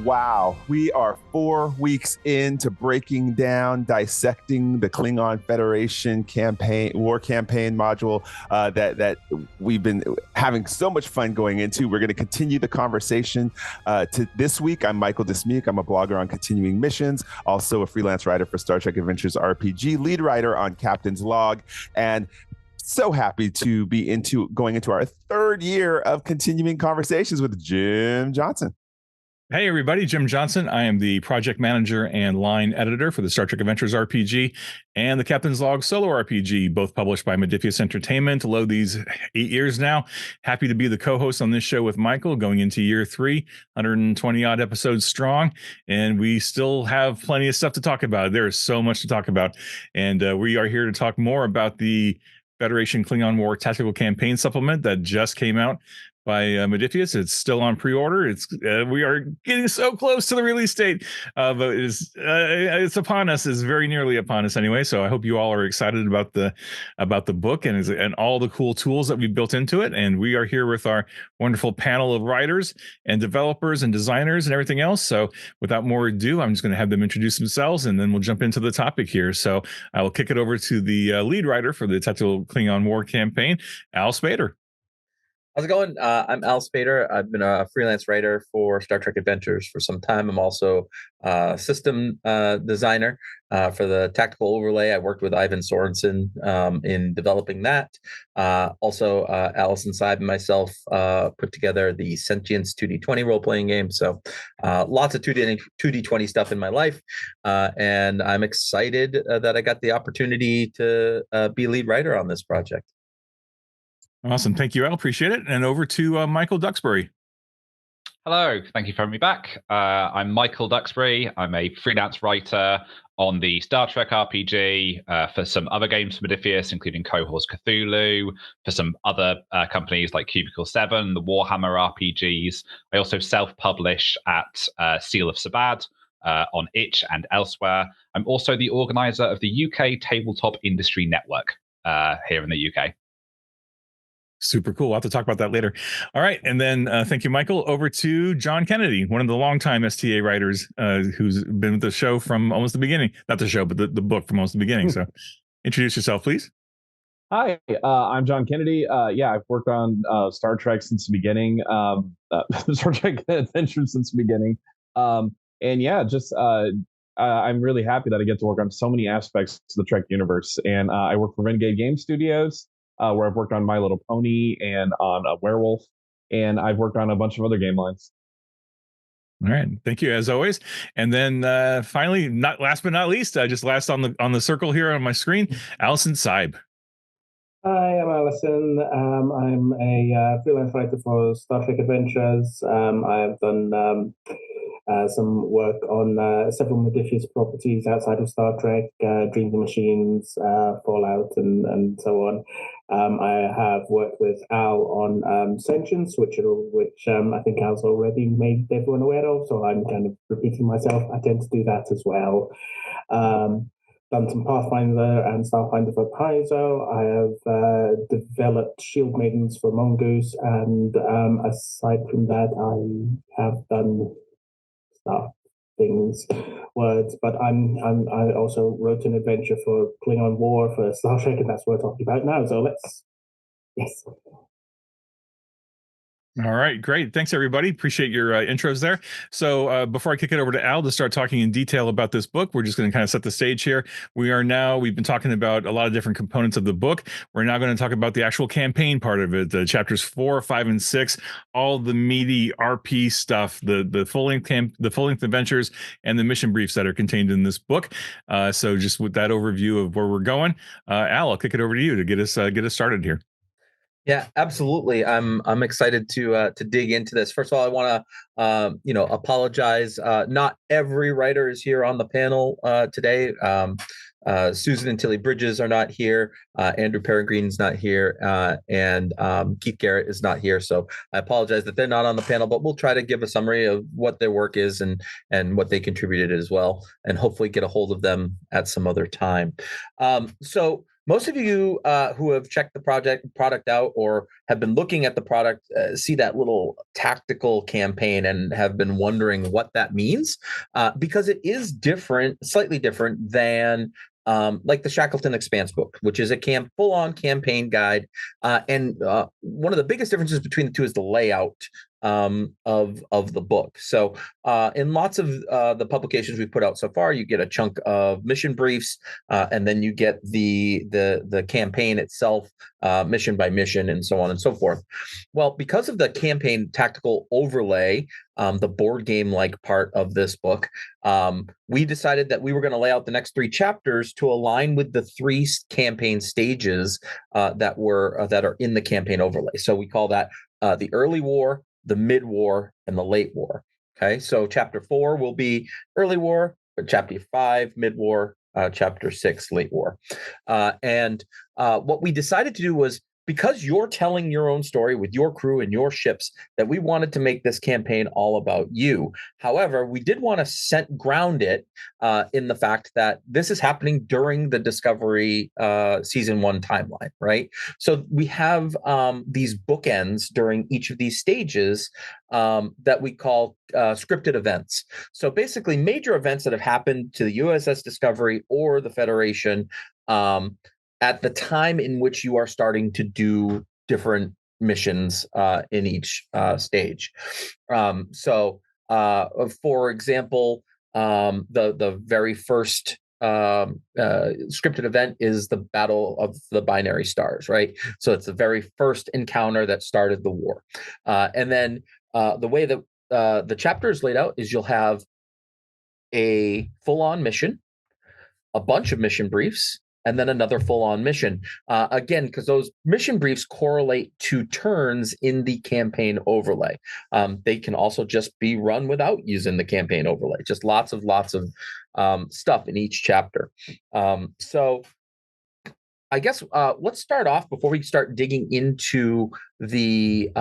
Wow, we are 4 weeks into breaking down, dissecting the Klingon Federation war campaign module that we've been having so much fun going into. We're going to continue the conversation to this week. I'm Michael Dismuke. I'm a blogger on continuing missions, also a freelance writer for Star Trek Adventures RPG, lead writer on Captain's Log, and so happy to be going into our third year of continuing conversations with Jim Johnson. Hey, everybody. Jim Johnson. I am the project manager and line editor for the Star Trek Adventures RPG and the Captain's Log solo RPG, both published by Modiphius Entertainment. Load these 8 years now. Happy to be the co-host on this show with Michael, going into year 3, 120-odd episodes strong. And we still have plenty of stuff to talk about. There is so much to talk about. And we are here to talk more about the Federation-Klingon War Tactical Campaign supplement that just came out by Modiphius. It's still on pre-order. We are getting so close to the release date, but it's upon us. It's very nearly upon us anyway. So I hope you all are excited about the book and all the cool tools that we built into it. And we are here with our wonderful panel of writers and developers and designers and everything else. So without more ado, I'm just going to have them introduce themselves, and then we'll jump into the topic here. So I will kick it over to the lead writer for the Tactical Klingon War campaign, Al Spader. How's it going? I'm Al Spader. I've been a freelance writer for Star Trek Adventures for some time. I'm also a system designer for the tactical overlay. I worked with Ivan Sorensen in developing that. Also, Alison Cybe and myself put together the Sentience 2D20 role-playing game. So lots of 2D20 stuff in my life. And I'm excited that I got the opportunity to be lead writer on this project. Awesome. Thank you, Al. Appreciate it. And over to Michael Duxbury. Hello. Thank you for having me back. I'm Michael Duxbury. I'm a freelance writer on the Star Trek RPG for some other games for Modiphius, including Cohorts Cthulhu, for some other companies like Cubicle 7, the Warhammer RPGs. I also self-publish at Seal of Sabad on Itch and elsewhere. I'm also the organizer of the UK Tabletop Industry Network here in the UK. Super cool. We'll have to talk about that later. All right. And then thank you, Michael. Over to John Kennedy, one of the longtime STA writers who's been with the show from almost the beginning. Not the show, but the book from almost the beginning. So introduce yourself, please. Hi, I'm John Kennedy. I've worked on Star Trek since the beginning, Star Trek Adventures since the beginning. I'm really happy that I get to work on so many aspects of the Trek universe. And I work for Renegade Game Studios, where I've worked on My Little Pony and on a Werewolf, and I've worked on a bunch of other game lines. All right, thank you as always. And then finally, not last but not least, just last on the circle here on my screen, Alison Cybe. Hi, I'm Alison. I'm a freelance writer for Star Trek Adventures. I have done some work on several Modiphius properties outside of Star Trek, Dreams and Machines, Fallout, and so on. I have worked with Al on Sentience, which I think Al's already made everyone aware of, so I'm kind of repeating myself. I tend to do that as well. Done some Pathfinder and Starfinder for Paizo. I have developed Shield Maidens for Mongoose, and aside from that, I have done words, but I also wrote an adventure for Klingon War for Star Trek, and that's what we're talking about now. So yes. All right, great. Thanks, everybody. Appreciate your intros there. So before I kick it over to Al to start talking in detail about this book, we're just going to kind of set the stage here. We've been talking about a lot of different components of the book. We're now going to talk about the actual campaign part of it, the chapters 4, 5, and 6, all the meaty RP stuff, the full-length adventures, and the mission briefs that are contained in this book. So just with that overview of where we're going, Al, I'll kick it over to you to get us started here. Yeah, absolutely. I'm excited to dig into this. First of all, I want to apologize. Not every writer is here on the panel today. Susan and Tilly Bridges are not here. Andrew Peregrine's not here, and Keith Garrett is not here. So I apologize that they're not on the panel, but we'll try to give a summary of what their work is and what they contributed as well, and hopefully get a hold of them at some other time. So most of you who have checked the product out or have been looking at the product see that little tactical campaign and have been wondering what that means, because it is different, slightly different than like the Shackleton Expanse book, which is a full-on campaign guide. And one of the biggest differences between the two is the layout of the book. So in lots of the publications we put out so far, you get a chunk of mission briefs, and then you get the campaign itself, mission by mission, and so on and so forth. Well, because of the campaign tactical overlay, the board game like part of this book, we decided that we were going to lay out the next 3 chapters to align with the 3 campaign stages that are in the campaign overlay. So we call that the early war, the mid-war, and the late war. Okay, so chapter 4 will be early war, chapter 5 mid-war, chapter 6 late war. And what we decided to do was, because you're telling your own story with your crew and your ships, that we wanted to make this campaign all about you. However, we did want to ground it in the fact that this is happening during the Discovery season 1 timeline, right? So we have these bookends during each of these stages that we call scripted events. So basically, major events that have happened to the USS Discovery or the Federation at the time in which you are starting to do different missions in each stage. So, for example, the very first scripted event is the Battle of the Binary Stars, right? So it's the very first encounter that started the war. And then the way that the chapter is laid out is you'll have a full-on mission, a bunch of mission briefs, and then another full-on mission. Again, because those mission briefs correlate to turns in the campaign overlay. They can also just be run without using the campaign overlay. Just lots of stuff in each chapter. So I guess let's start off before we start digging into the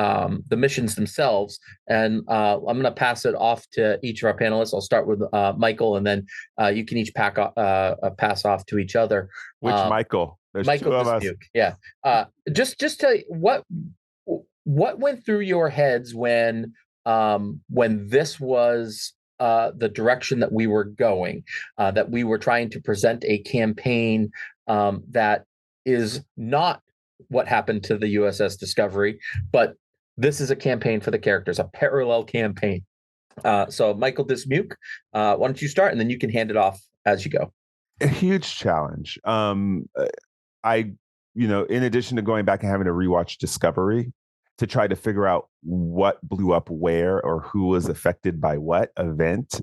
missions themselves. And I'm going to pass it off to each of our panelists. I'll start with Michael, and then you can each pass off to each other. Which Michael? There's Michael 2 of us. Dismuke. Yeah. Just tell you what went through your heads when this was the direction that we were going, that we were trying to present a campaign that is not what happened to the USS Discovery, but this is a campaign for the characters, a parallel campaign. So Michael Dismuke, why don't you start, and then you can hand it off as you go. A huge challenge. In addition to going back and having to rewatch Discovery to try to figure out what blew up where or who was affected by what event,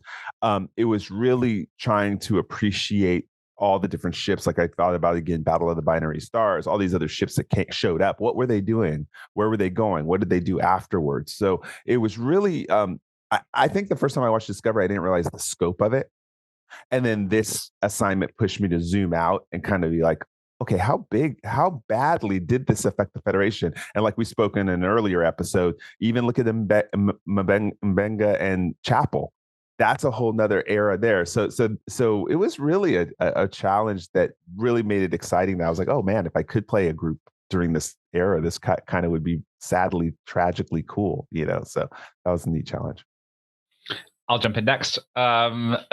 it was really trying to appreciate all the different ships. Like I thought about, again, Battle of the Binary Stars, all these other ships that showed up. What were they doing? Where were they going? What did they do afterwards? So it was really, I think the first time I watched Discovery, I didn't realize the scope of it. And then this assignment pushed me to zoom out and kind of be like, okay, how badly did this affect the Federation? And like we spoke in an earlier episode, even look at Mbenga and Chapel. That's a whole nother era there. So it was really a challenge that really made it exciting. That I was like, oh man, if I could play a group during this era, this kind of would be sadly, tragically cool, So that was a neat challenge. I'll jump in next. I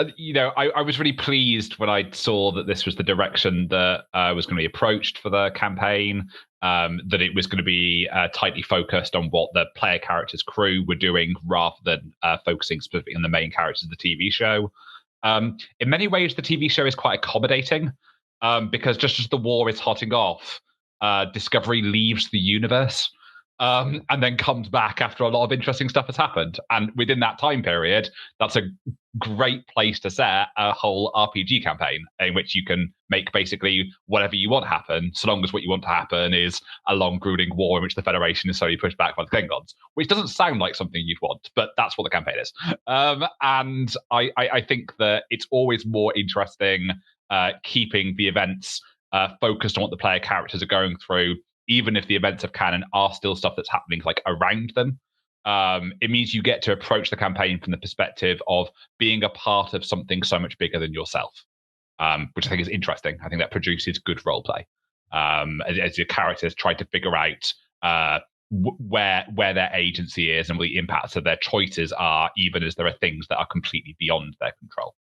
was really pleased when I saw that this was the direction that was going to be approached for the campaign, that it was going to be tightly focused on what the player characters' crew were doing rather than focusing specifically on the main characters of the TV show. In many ways, the TV show is quite accommodating because just as the war is hotting off, Discovery leaves the universe. And then comes back after a lot of interesting stuff has happened. And within that time period, that's a great place to set a whole RPG campaign in which you can make basically whatever you want happen, so long as what you want to happen is a long, grueling war in which the Federation is slowly pushed back by the Klingons, which doesn't sound like something you'd want, but that's what the campaign is. And I think that it's always more interesting keeping the events focused on what the player characters are going through, even if the events of canon are still stuff that's happening like around them. It means you get to approach the campaign from the perspective of being a part of something so much bigger than yourself, which I think is interesting. I think that produces good roleplay as your characters try to figure out where their agency is and what the impacts of their choices are, even as there are things that are completely beyond their control.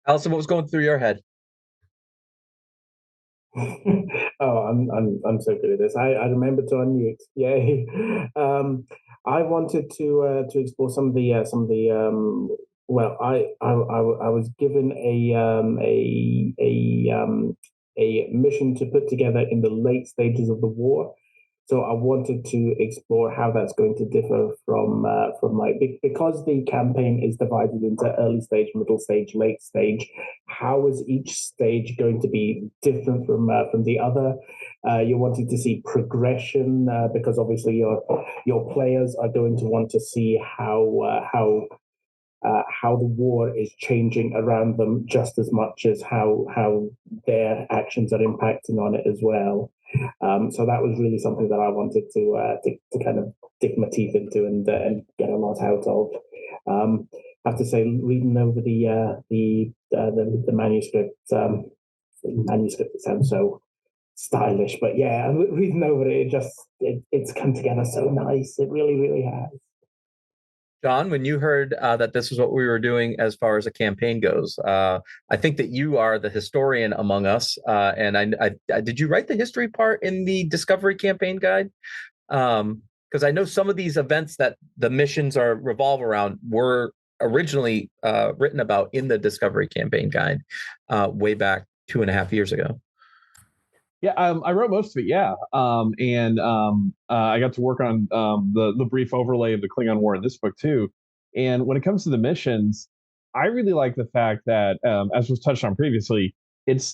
Alison, what was going through your head? I'm so good at this. I remember to unmute. Yay! I wanted to explore some of the well, I was given a mission to put together in the late stages of the war. So I wanted to explore how that's going to differ from because the campaign is divided into early stage, middle stage, late stage. How is each stage going to be different from the other? You're wanting to see progression because obviously your players are going to want to see how the war is changing around them just as much as how their actions are impacting on it as well. So that was really something that I wanted to kind of dig my teeth into and get a lot out of. I have to say, reading over the manuscript, it sounds so stylish, but yeah, reading over it, it's come together so nice. It really, really has. John, when you heard that this was what we were doing as far as a campaign goes, I think that you are the historian among us. And I did you write the history part in the Discovery campaign guide? Because I know some of these events that the missions revolve around were originally written about in the Discovery campaign guide way back 2.5 years ago. Yeah, I wrote most of it. Yeah, and I got to work on the brief overlay of the Klingon War in this book too. And when it comes to the missions, I really like the fact that, as was touched on previously, it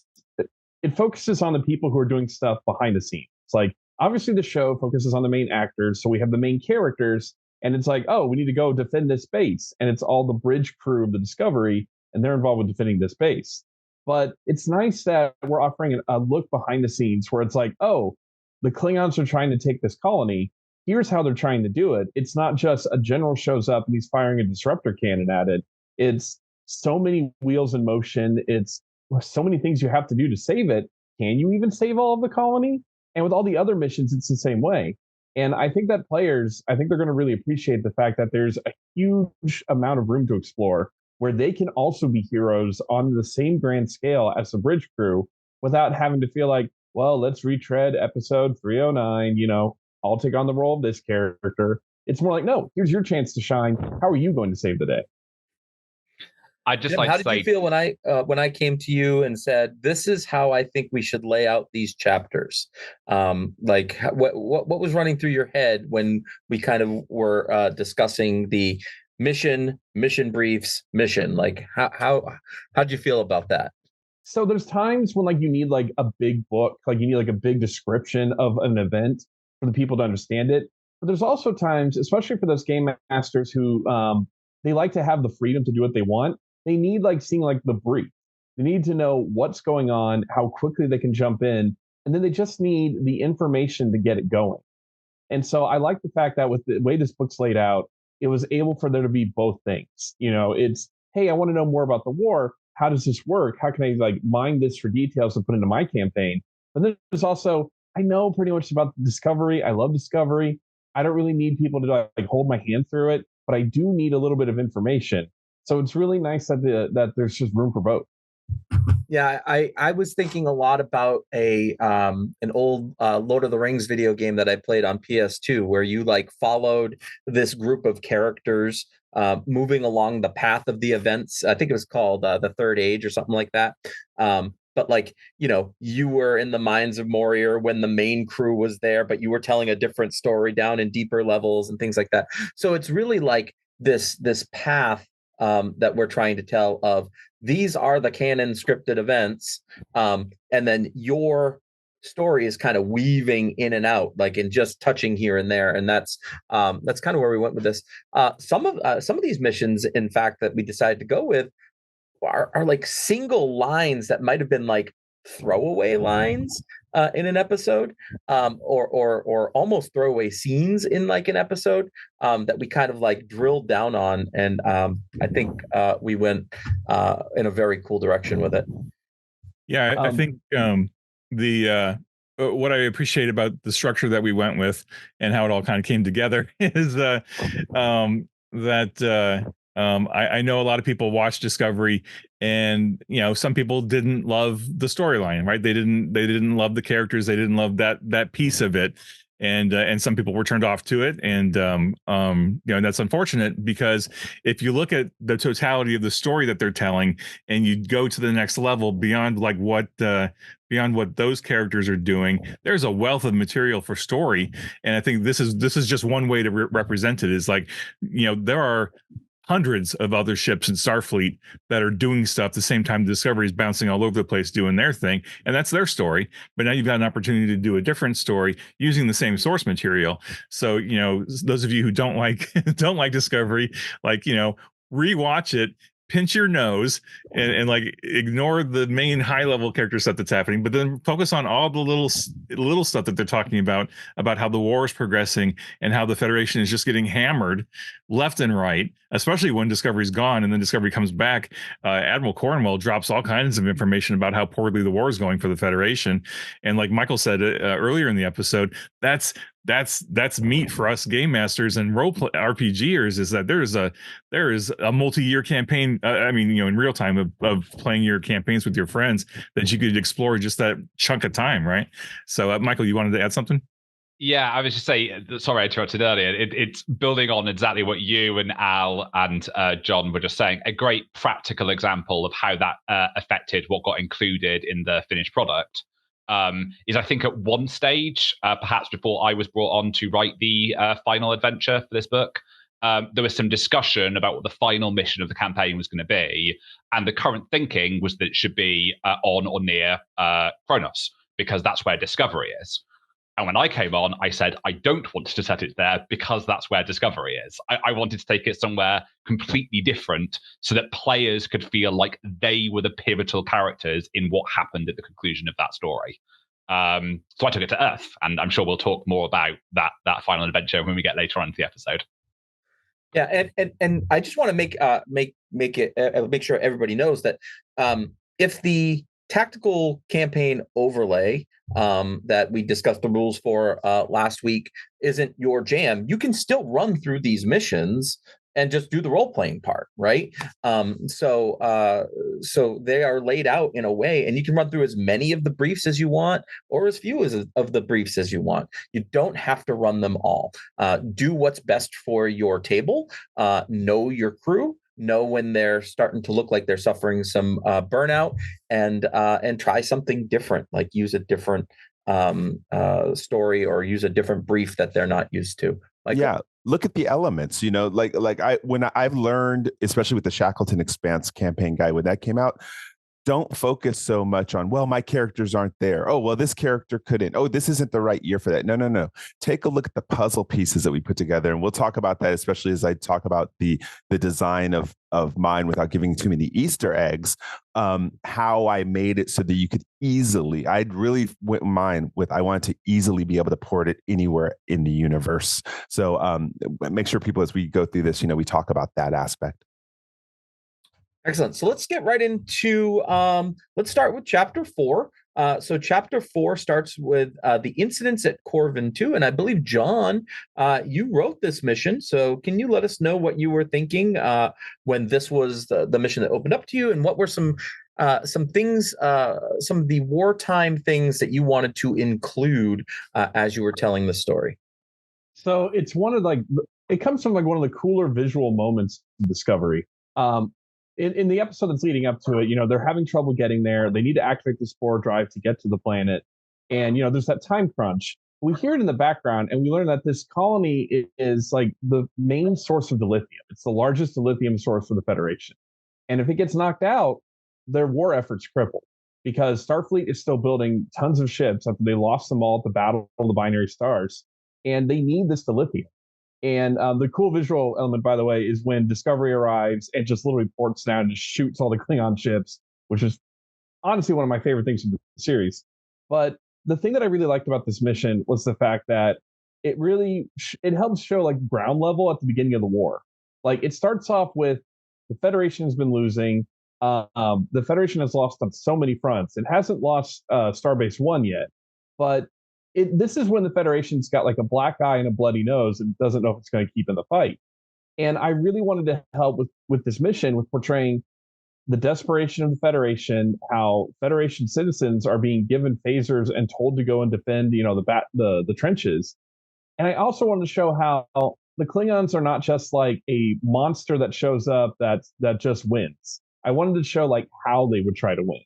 focuses on the people who are doing stuff behind the scenes. It's like obviously the show focuses on the main actors, so we have the main characters, and it's like, oh, we need to go defend this base, and it's all the bridge crew of the Discovery, and they're involved with defending this base. But it's nice that we're offering a look behind the scenes where it's like, oh, the Klingons are trying to take this colony. Here's how they're trying to do it. It's not just a general shows up and he's firing a disruptor cannon at it. It's so many wheels in motion. It's so many things you have to do to save it. Can you even save all of the colony? And with all the other missions, it's the same way. And I think that players, I think they're going to really appreciate the fact that there's a huge amount of room to explore, where they can also be heroes on the same grand scale as the bridge crew without having to feel like, well, let's retread episode 309, I'll take on the role of this character. It's more like, no, here's your chance to shine. How are you going to save the day? I just Jim, how did you feel when I came to you and said, this is how I think we should lay out these chapters? Like what was running through your head when we kind of were discussing the mission briefs, like how'd you feel about that? So there's times when you need a big book, you need a big description of an event for the people to understand it. But there's also times, especially for those game masters who they like to have the freedom to do what they want. They need seeing the brief. They need to know what's going on, how quickly they can jump in, and then they just need the information to get it going. And so I like the fact that with the way this book's laid out, it was able for there to be both things. It's, hey, I want to know more about the war. How does this work? How can I mine this for details to put into my campaign? But then there's also, I know pretty much about Discovery. I love Discovery. I don't really need people to hold my hand through it, but I do need a little bit of information. So it's really nice that there's just room for both. Yeah, I was thinking a lot about an old Lord of the Rings video game that I played on PS2, where you followed this group of characters moving along the path of the events. I think it was called the Third Age or something like that. But you were in the mines of Moria when the main crew was there, but you were telling a different story down in deeper levels and things like that. So it's really this path that we're trying to tell of. These are the canon scripted events, and then your story is kind of weaving in and out, and just touching here and there, and that's kind of where we went with this. Some of these missions, in fact, that we decided to go with are like single lines that might have been like throwaway lines in an episode, or almost throwaway scenes in like an episode, that we kind of like drilled down on, and I think we went in a very cool direction with it. Yeah, I think the what I appreciate about the structure that we went with and how it all kind of came together is that I know a lot of people watch Discovery, and some people didn't love the storyline, right? They didn't love the characters, they didn't love that piece of it, and some people were turned off to it, and that's unfortunate, because if you look at the totality of the story that they're telling, and you go to the next level beyond like beyond what those characters are doing, there's a wealth of material for story. And I think this is just one way to represent it, is like, there are hundreds of other ships in Starfleet that are doing stuff at the same time Discovery is bouncing all over the place doing their thing, and that's their story. But now you've got an opportunity to do a different story using the same source material. So those of you who don't like Discovery, like rewatch it, pinch your nose, and like ignore the main high level character stuff that's happening, but then focus on all the little stuff that they're talking about how the war is progressing and how the Federation is just getting hammered left and right, especially when Discovery's gone and then Discovery comes back. Admiral Cornwell drops all kinds of information about how poorly the war is going for the Federation, and like Michael said earlier in the episode, that's meat for us game masters and role RPGers, is that there is a multi-year campaign, in real time of playing your campaigns with your friends, that you could explore just that chunk of time, right? So Michael, you wanted to add something? Yeah, I was just saying, sorry I interrupted earlier. It's building on exactly what you and Al and John were just saying. A great practical example of how that affected what got included in the finished product is, I think, at one stage, perhaps before I was brought on to write the final adventure for this book, there was some discussion about what the final mission of the campaign was going to be. And the current thinking was that it should be on or near Kronos, because that's where Discovery is. And when I came on, I said, I don't want to set it there because that's where Discovery is. I wanted to take it somewhere completely different so that players could feel like they were the pivotal characters in what happened at the conclusion of that story. So I took it to Earth, and I'm sure we'll talk more about that final adventure when we get later on into the episode. Yeah, and I just want to make sure everybody knows that if the tactical campaign overlay that we discussed the rules for last week isn't your jam, you can still run through these missions and just do the role-playing part, right? So they are laid out in a way, and you can run through as many of the briefs as you want, or as few of the briefs as you want. You don't have to run them all. Do what's best for your table. Know your crew. Know when they're starting to look like they're suffering some burnout, and try something different, like use a different story or use a different brief that they're not used to. Yeah, look at the elements. I've learned, especially with the Shackleton Expanse campaign guide, when that came out, don't focus so much on, well, my characters aren't there. Oh, well, this character couldn't. Oh, this isn't the right year for that. No. Take a look at the puzzle pieces that we put together. And we'll talk about that, especially as I talk about the design of mine without giving too many Easter eggs, how I made it so that you could easily, I'd really went mine with, I wanted to easily be able to port it anywhere in the universe. So make sure people, as we go through this, we talk about that aspect. Excellent. So let's get right into, let's start with Chapter 4. So Chapter 4 starts with the incidents at Corvin 2. And I believe, John, you wrote this mission. So can you let us know what you were thinking when this was the mission that opened up to you? And what were some things, some of the wartime things that you wanted to include as you were telling the story? So it's it comes from like one of the cooler visual moments in Discovery. In the episode that's leading up to it, they're having trouble getting there. They need to activate the spore drive to get to the planet. And, there's that time crunch. We hear it in the background, and we learn that this colony is like the main source of dilithium. It's the largest dilithium source for the Federation. And if it gets knocked out, their war efforts cripple, because Starfleet is still building tons of ships after they lost them all at the Battle of the Binary Stars. And they need this dilithium. And the cool visual element, by the way, is when Discovery arrives and just literally ports down and just shoots all the Klingon ships, which is honestly one of my favorite things from the series. But the thing that I really liked about this mission was the fact that it really it helps show like ground level at the beginning of the war. Like it starts off with the Federation has been losing. The Federation has lost on so many fronts. It hasn't lost Starbase One yet, but this is when the Federation's got like a black eye and a bloody nose and doesn't know if it's going to keep in the fight. And I really wanted to help with this mission with portraying the desperation of the Federation, how Federation citizens are being given phasers and told to go and defend, the trenches. And I also wanted to show how the Klingons are not just like a monster that shows up that just wins. I wanted to show like how they would try to win.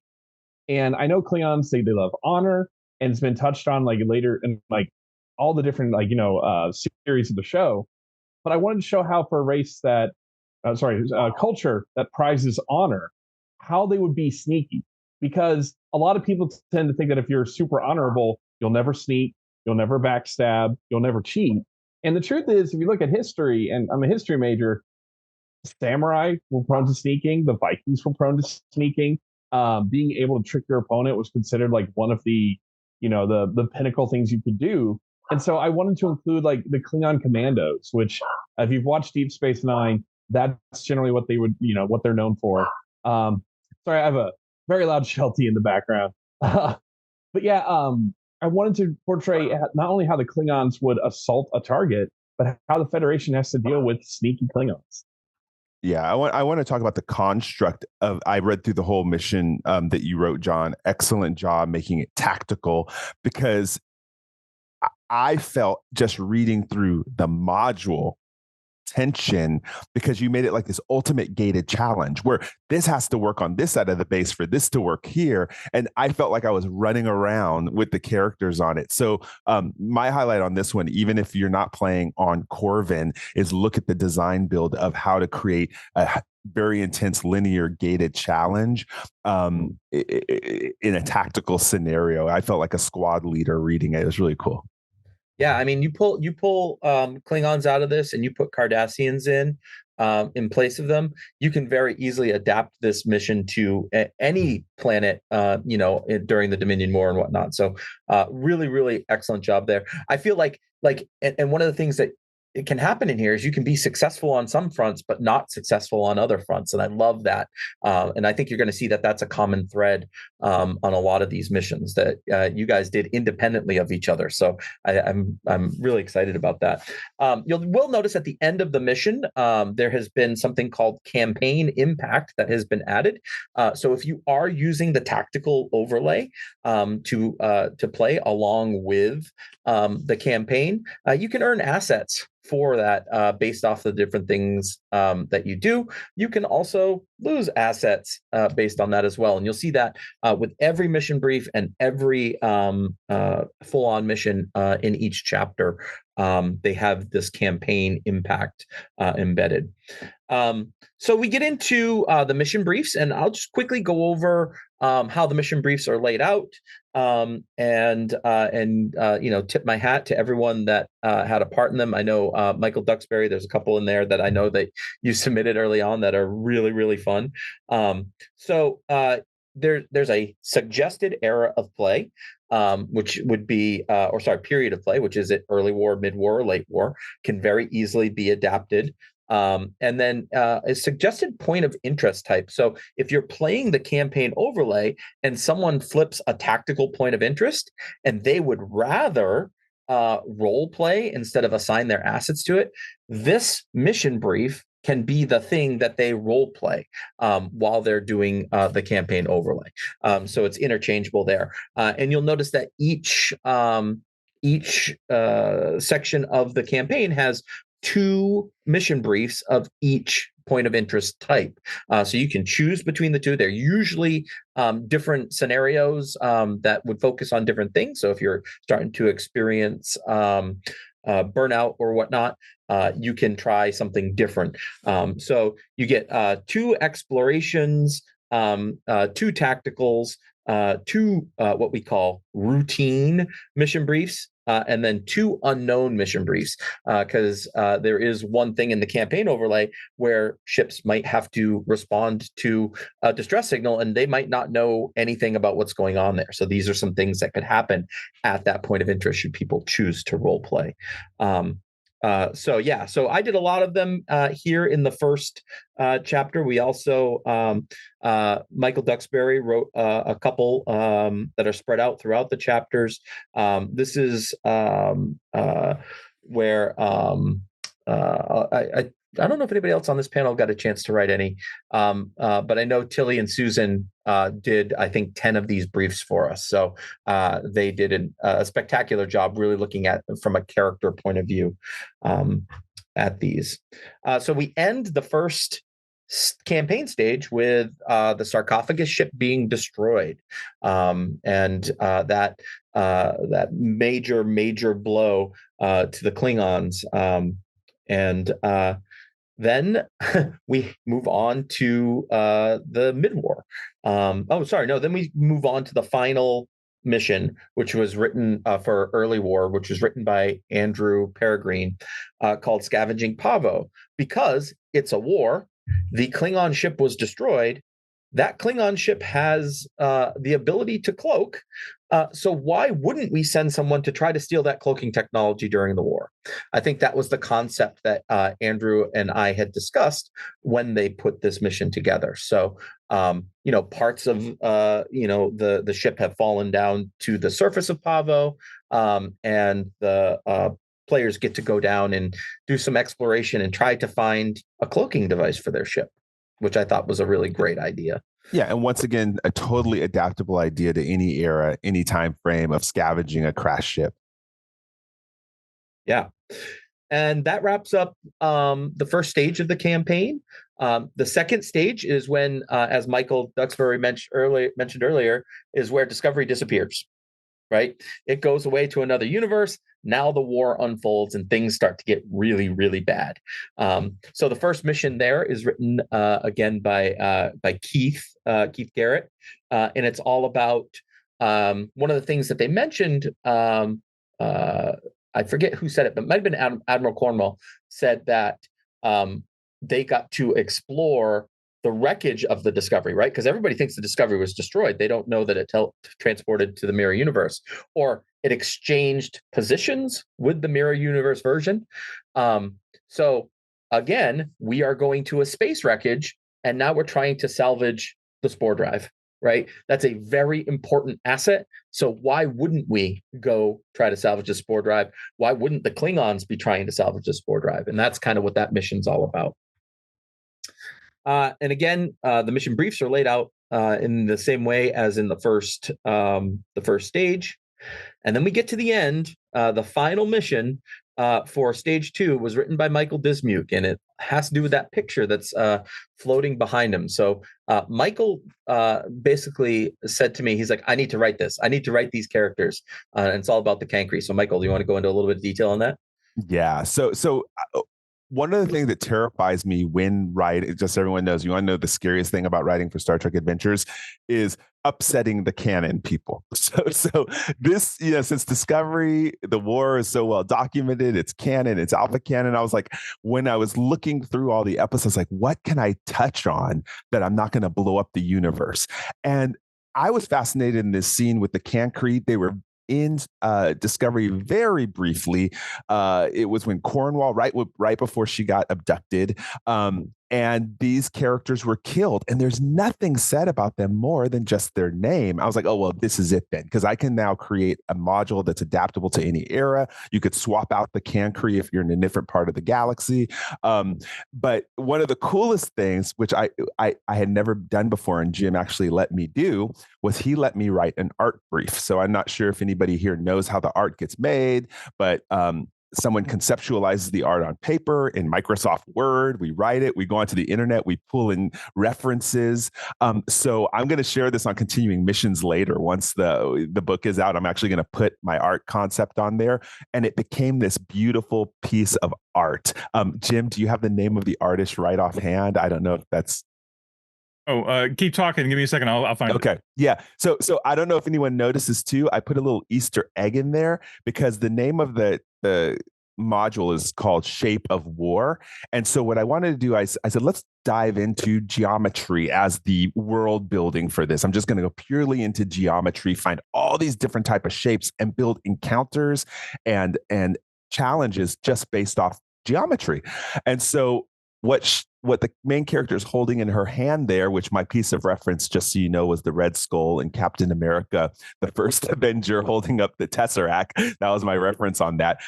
And I know Klingons say they love honor, and it's been touched on like later in like all the different series of the show. But I wanted to show how for a race that culture that prizes honor, how they would be sneaky. Because a lot of people tend to think that if you're super honorable, you'll never sneak, you'll never backstab, you'll never cheat. And the truth is, if you look at history, and I'm a history major, samurai were prone to sneaking, the Vikings were prone to sneaking. Being able to trick your opponent was considered like one of the pinnacle things you could do. And so I wanted to include like the Klingon commandos, which if you've watched Deep Space Nine, that's generally what they would, what they're known for. Sorry, I have a very loud Sheltie in the background. But yeah, I wanted to portray not only how the Klingons would assault a target, but how the Federation has to deal with sneaky Klingons. Yeah, I want to talk about the construct of. I read through the whole mission that you wrote, John. Excellent job making it tactical, because I felt just reading through the module tension, because you made it like this ultimate gated challenge where this has to work on this side of the base for this to work here. And I felt like I was running around with the characters on it. So my highlight on this one, even if you're not playing on Corvin, is look at the design build of how to create a very intense linear gated challenge in a tactical scenario. I felt like a squad leader reading it. It was really cool. Yeah, I mean, you pull Klingons out of this and you put Cardassians in place of them. You can very easily adapt this mission to any planet, during the Dominion War and whatnot. So, really, really excellent job there. I feel like and one of the things that it can happen in here is you can be successful on some fronts, but not successful on other fronts. And I love that. And I think you're going to see that that's a common thread on a lot of these missions that you guys did independently of each other. So I'm really excited about that. Will notice at the end of the mission, there has been something called campaign impact that has been added. So if you are using the tactical overlay to play along with the campaign, you can earn assets for that based off the different things that you do. You can also lose assets based on that as well. And you'll see that with every mission brief and every full-on mission in each chapter. They have this campaign impact embedded. So we get into the mission briefs, and I'll just quickly go over how the mission briefs are laid out, and tip my hat to everyone that had a part in them. I know Michael Duxbury, there's a couple in there that I know that you submitted early on that are really, really fun. So there's a suggested era of play, which would be, period of play, which is it early war, mid-war, or late war, can very easily be adapted. And then a suggested point of interest type. So if you're playing the campaign overlay and someone flips a tactical point of interest and they would rather role play instead of assign their assets to it, this mission brief can be the thing that they role play while they're doing the campaign overlay. So it's interchangeable there. And you'll notice that each section of the campaign has 2 mission briefs of each point of interest type. So you can choose between the 2. They're usually different scenarios that would focus on different things. So if you're starting to experience burnout or whatnot, you can try something different. So you get 2 explorations, 2 tacticals, 2 what we call routine mission briefs, and then 2 unknown mission briefs, because there is one thing in the campaign overlay where ships might have to respond to a distress signal, and they might not know anything about what's going on there. So these are some things that could happen at that point of interest should people choose to role play. So I did a lot of them here in the first chapter. We also Michael Duxbury wrote a couple that are spread out throughout the chapters. This is where I don't know if anybody else on this panel got a chance to write any, but I know Tilly and Susan did, I think, 10 of these briefs for us. So they did a spectacular job really looking at from a character point of view at these. So we end the first campaign stage with the sarcophagus ship being destroyed, and that major blow to the Klingons, and then we move on to the mid-war. Then we move on to the final mission, which was written for early war, which was written by Andrew Peregrine, called Scavenging Pavo. Because it's a war, the Klingon ship was destroyed. That Klingon ship has the ability to cloak. So why wouldn't we send someone to try to steal that cloaking technology during the war? I think that was the concept that Andrew and I had discussed when they put this mission together. So, parts of, the ship have fallen down to the surface of Pavo, and the players get to go down and do some exploration and try to find a cloaking device for their ship, which I thought was a really great idea. Yeah, and once again, a totally adaptable idea to any era, any time frame of scavenging a crashed ship. Yeah. And that wraps up the first stage of the campaign. The second stage is when, as Michael Duxbury mentioned earlier, is where Discovery disappears, right? It goes away to another universe. Now the war unfolds and things start to get really, really bad. So the first mission there is written again by Keith Garrett, and it's all about one of the things that they mentioned. I forget who said it, but it might have been Admiral Cornwall said that they got to explore the wreckage of the Discovery, right? Because everybody thinks the Discovery was destroyed. They don't know that it transported to the Mirror Universe, or it exchanged positions with the Mirror Universe version. So again, we are going to a space wreckage, and now we're trying to salvage the spore drive, right? That's a very important asset. So why wouldn't we go try to salvage the spore drive? Why wouldn't the Klingons be trying to salvage the spore drive? And that's kind of what that mission's all about. And again, the mission briefs are laid out in the same way as in the first stage. And then we get to the end. The final mission for stage 2 was written by Michael Dismuke, and it has to do with that picture that's floating behind him. So Michael basically said to me, he's like, I need to write this. I need to write these characters. And it's all about the Cancri. So Michael, do you want to go into a little bit of detail on that? Yeah. So one of the things that terrifies me when writing, just so everyone knows, you want to know the scariest thing about writing for Star Trek Adventures is upsetting the canon people. So this, since Discovery, the war is so well documented, it's canon, it's alpha canon. I was like, when I was looking through all the episodes, like, what can I touch on that I'm not going to blow up the universe? And I was fascinated in this scene with the Cancri. They were in Discovery very briefly. It was when Cornwall, right before she got abducted, and these characters were killed, and there's nothing said about them more than just their name. I was like, oh, well, this is it then, because I can now create a module that's adaptable to any era. You could swap out the Cancri if you're in a different part of the galaxy. But one of the coolest things, which I had never done before, and Jim actually let me do, was he let me write an art brief. So I'm not sure if anybody here knows how the art gets made, but someone conceptualizes the art on paper in Microsoft Word. We write it. We go onto the internet. We pull in references. So I'm going to share this on Continuing Missions later. Once the book is out, I'm actually going to put my art concept on there. And it became this beautiful piece of art. Jim, do you have the name of the artist right offhand? I don't know if that's... Keep talking. Give me a second. I'll find it. Okay. Yeah. So I don't know if anyone notices too. I put a little Easter egg in there because the name of the module is called Shape of War. And so what I wanted to do, I said, let's dive into geometry as the world building for this. I'm just going to go purely into geometry, find all these different type of shapes and build encounters and challenges just based off geometry. And so what the main character is holding in her hand there, which my piece of reference, just so you know, was the Red Skull in Captain America, the first Avenger holding up the Tesseract. That was my reference on that.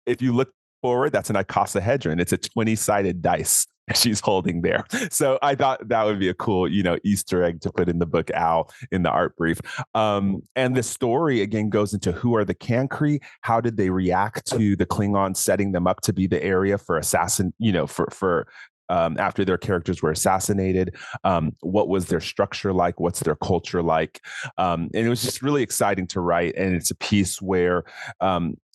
If you look forward, that's an icosahedron. It's a 20-sided dice she's holding there. So I thought that would be a cool, Easter egg to put in the book, Al, in the art brief. And the story again goes into who are the Cancri, how did they react to the Klingons setting them up to be the area for after their characters were assassinated, what was their structure like? What's their culture like? And it was just really exciting to write. And it's a piece where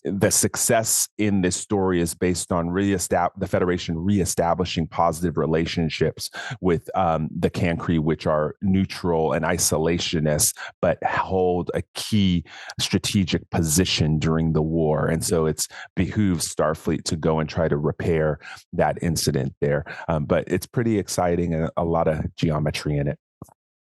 the success in this story is based on the Federation reestablishing positive relationships with the Cancri, which are neutral and isolationist, but hold a key strategic position during the war. And so it's behooves Starfleet to go and try to repair that incident there. But it's pretty exciting and a lot of geometry in it.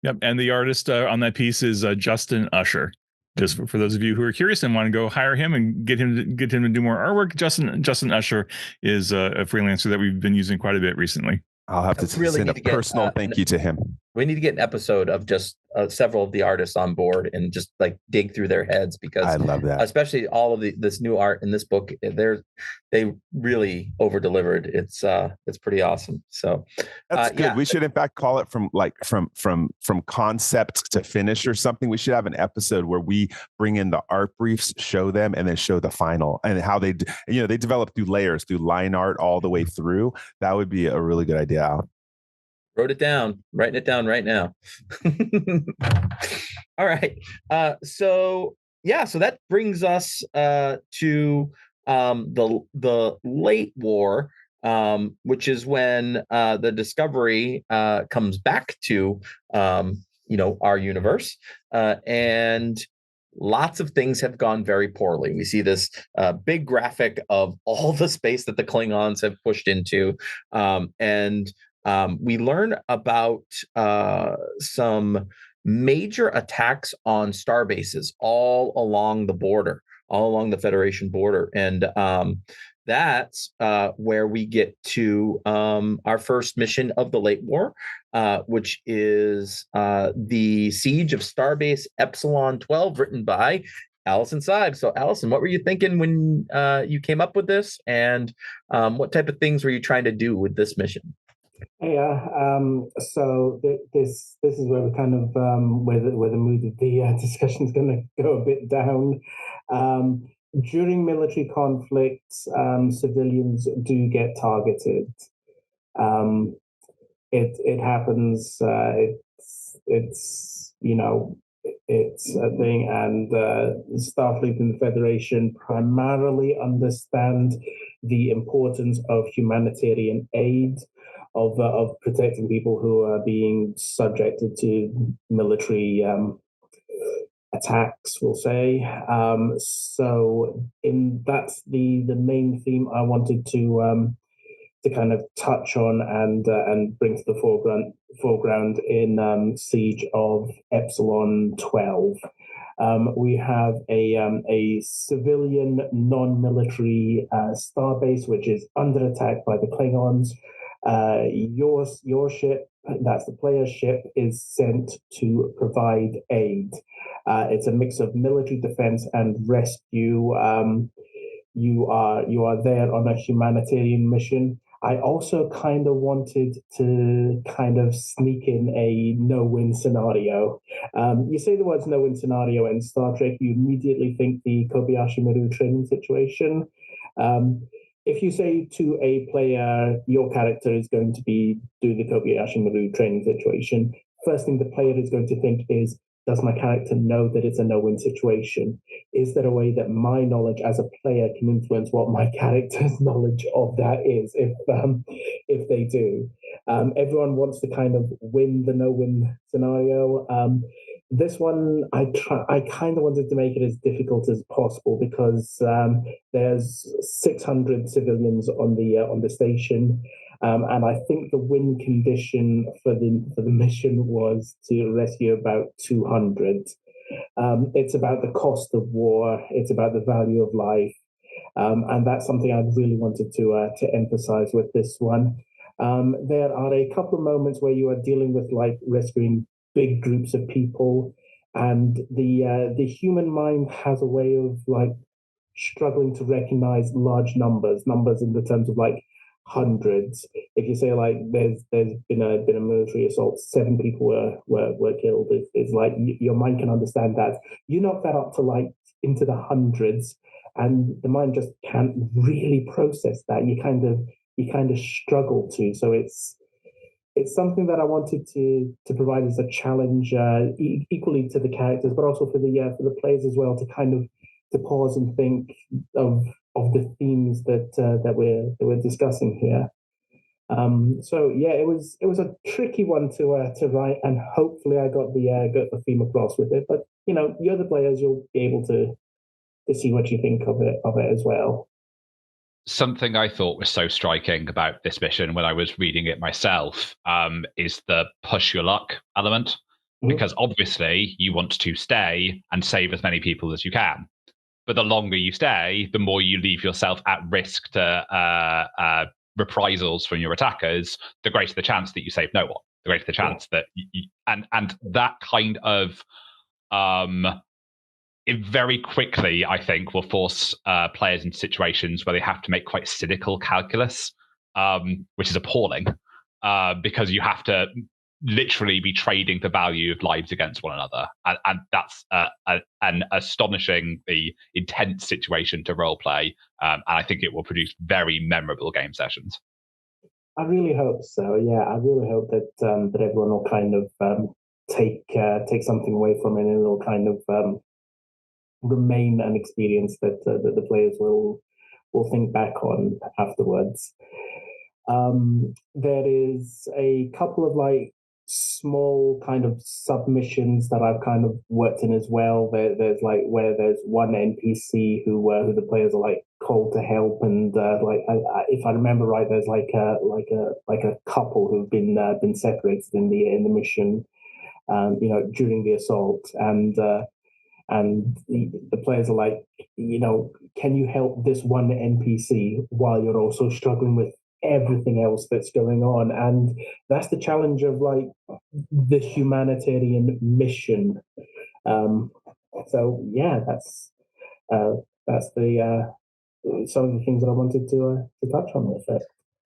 Yep. And the artist on that piece is Justin Usher. Just for those of you who are curious and want to go hire him and get him to do more artwork, Justin Usher is a freelancer that we've been using quite a bit recently. I'll have to send a personal thank you to him. We need to get an episode of just several of the artists on board and just like dig through their heads, because I love that, especially all of this new art in this book. They really over delivered. It's pretty awesome. So that's good. Yeah. We should in fact call it from concept to finish or something. We should have an episode where we bring in the art briefs, show them, and then show the final and how they develop through layers, through line art all the way through. That would be a really good idea, Al. Wrote it down, writing it down right now. All right. So that brings us to the late war, which is when the Discovery comes back to our universe, and lots of things have gone very poorly. We see this big graphic of all the space that the Klingons have pushed into, and we learn about some major attacks on star bases all along the border, all along the Federation border. And that's where we get to our first mission of the late war, which is the Siege of Starbase Epsilon 12, written by Alison Cybe. So, Alison, what were you thinking when you came up with this, and what type of things were you trying to do with this mission? Yeah, so this is where we kind of where the mood of the discussion is going to go a bit down. During military conflicts, civilians do get targeted. It happens. It's a thing, and Starfleet and the Federation primarily understand the importance of humanitarian aid, of protecting people who are being subjected to military attacks, we'll say. So that's the main theme I wanted to kind of touch on and bring to the foreground in Siege of Epsilon 12. We have a civilian non-military starbase which is under attack by the Klingons. Your ship, that's the player's ship, is sent to provide aid. It's a mix of military defense and rescue. You are there on a humanitarian mission. I also kind of wanted to kind of sneak in a no-win scenario. You say the words no-win scenario in Star Trek, you immediately think the Kobayashi Maru training situation. If you say to a player, your character is going to be doing the Kobayashi Maru training situation, first thing the player is going to think is, does my character know that it's a no-win situation? Is there a way that my knowledge as a player can influence what my character's knowledge of that is, if they do? Everyone wants to kind of win the no-win scenario. This one, I kind of wanted to make it as difficult as possible because there's 600 civilians on the station, and I think the win condition for the mission was to rescue about 200. It's about the cost of war. It's about the value of life, and that's something I really wanted to emphasize with this one. There are a couple of moments where you are dealing with like rescuing big groups of people, and the human mind has a way of like struggling to recognize large numbers in the terms of like hundreds. If you say like there's been a military assault, 7 people were killed, it's like your mind can understand that. You knock that up to like into the hundreds, and the mind just can't really process that. You kind of struggle to. So it's something that I wanted to provide as a challenge, equally to the characters, but also for the players as well, to kind of to pause and think of the themes that we're discussing here. So yeah, it was a tricky one to write, and hopefully I got the theme across with it. But you know, the other players, you'll be able to see what you think of it as well. Something I thought was so striking about this mission when I was reading it myself is the push your luck element, because obviously you want to stay and save as many people as you can. But the longer you stay, the more you leave yourself at risk to reprisals from your attackers, the greater the chance that you save no one, the greater the chance that and that kind of it very quickly, I think, will force players into situations where they have to make quite cynical calculus, which is appalling, because you have to literally be trading the value of lives against one another. And that's an astonishingly intense situation to roleplay. And I think it will produce very memorable game sessions. I really hope so. Yeah, I really hope that that everyone will kind of take something away from it, and it'll kind of remain an experience that the players will think back on afterwards. There is a couple of like small kind of submissions that I've kind of worked in as well. There's like where there's one NPC who the players are like called to help, and if I remember right, there's like a couple who've been separated in the mission, you know, during the assault, and the players are like, you know, can you help this one NPC while you're also struggling with everything else that's going on? And that's the challenge of like the humanitarian mission. So yeah, that's the some of the things that I wanted to touch on with it.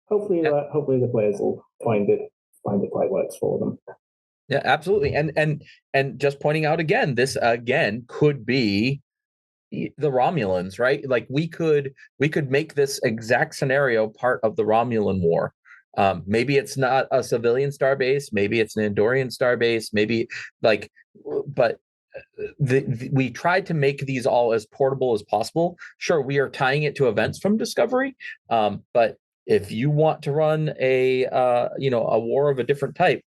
Hopefully, hopefully the players will find it quite works for them. Yeah, absolutely. And just pointing out again, this again could be the Romulans, right? Like we could make this exact scenario part of the Romulan War. Maybe it's not a civilian starbase, maybe it's an Andorian starbase, maybe like, but we tried to make these all as portable as possible. Sure, we are tying it to events from Discovery, but if you want to run a war of a different type,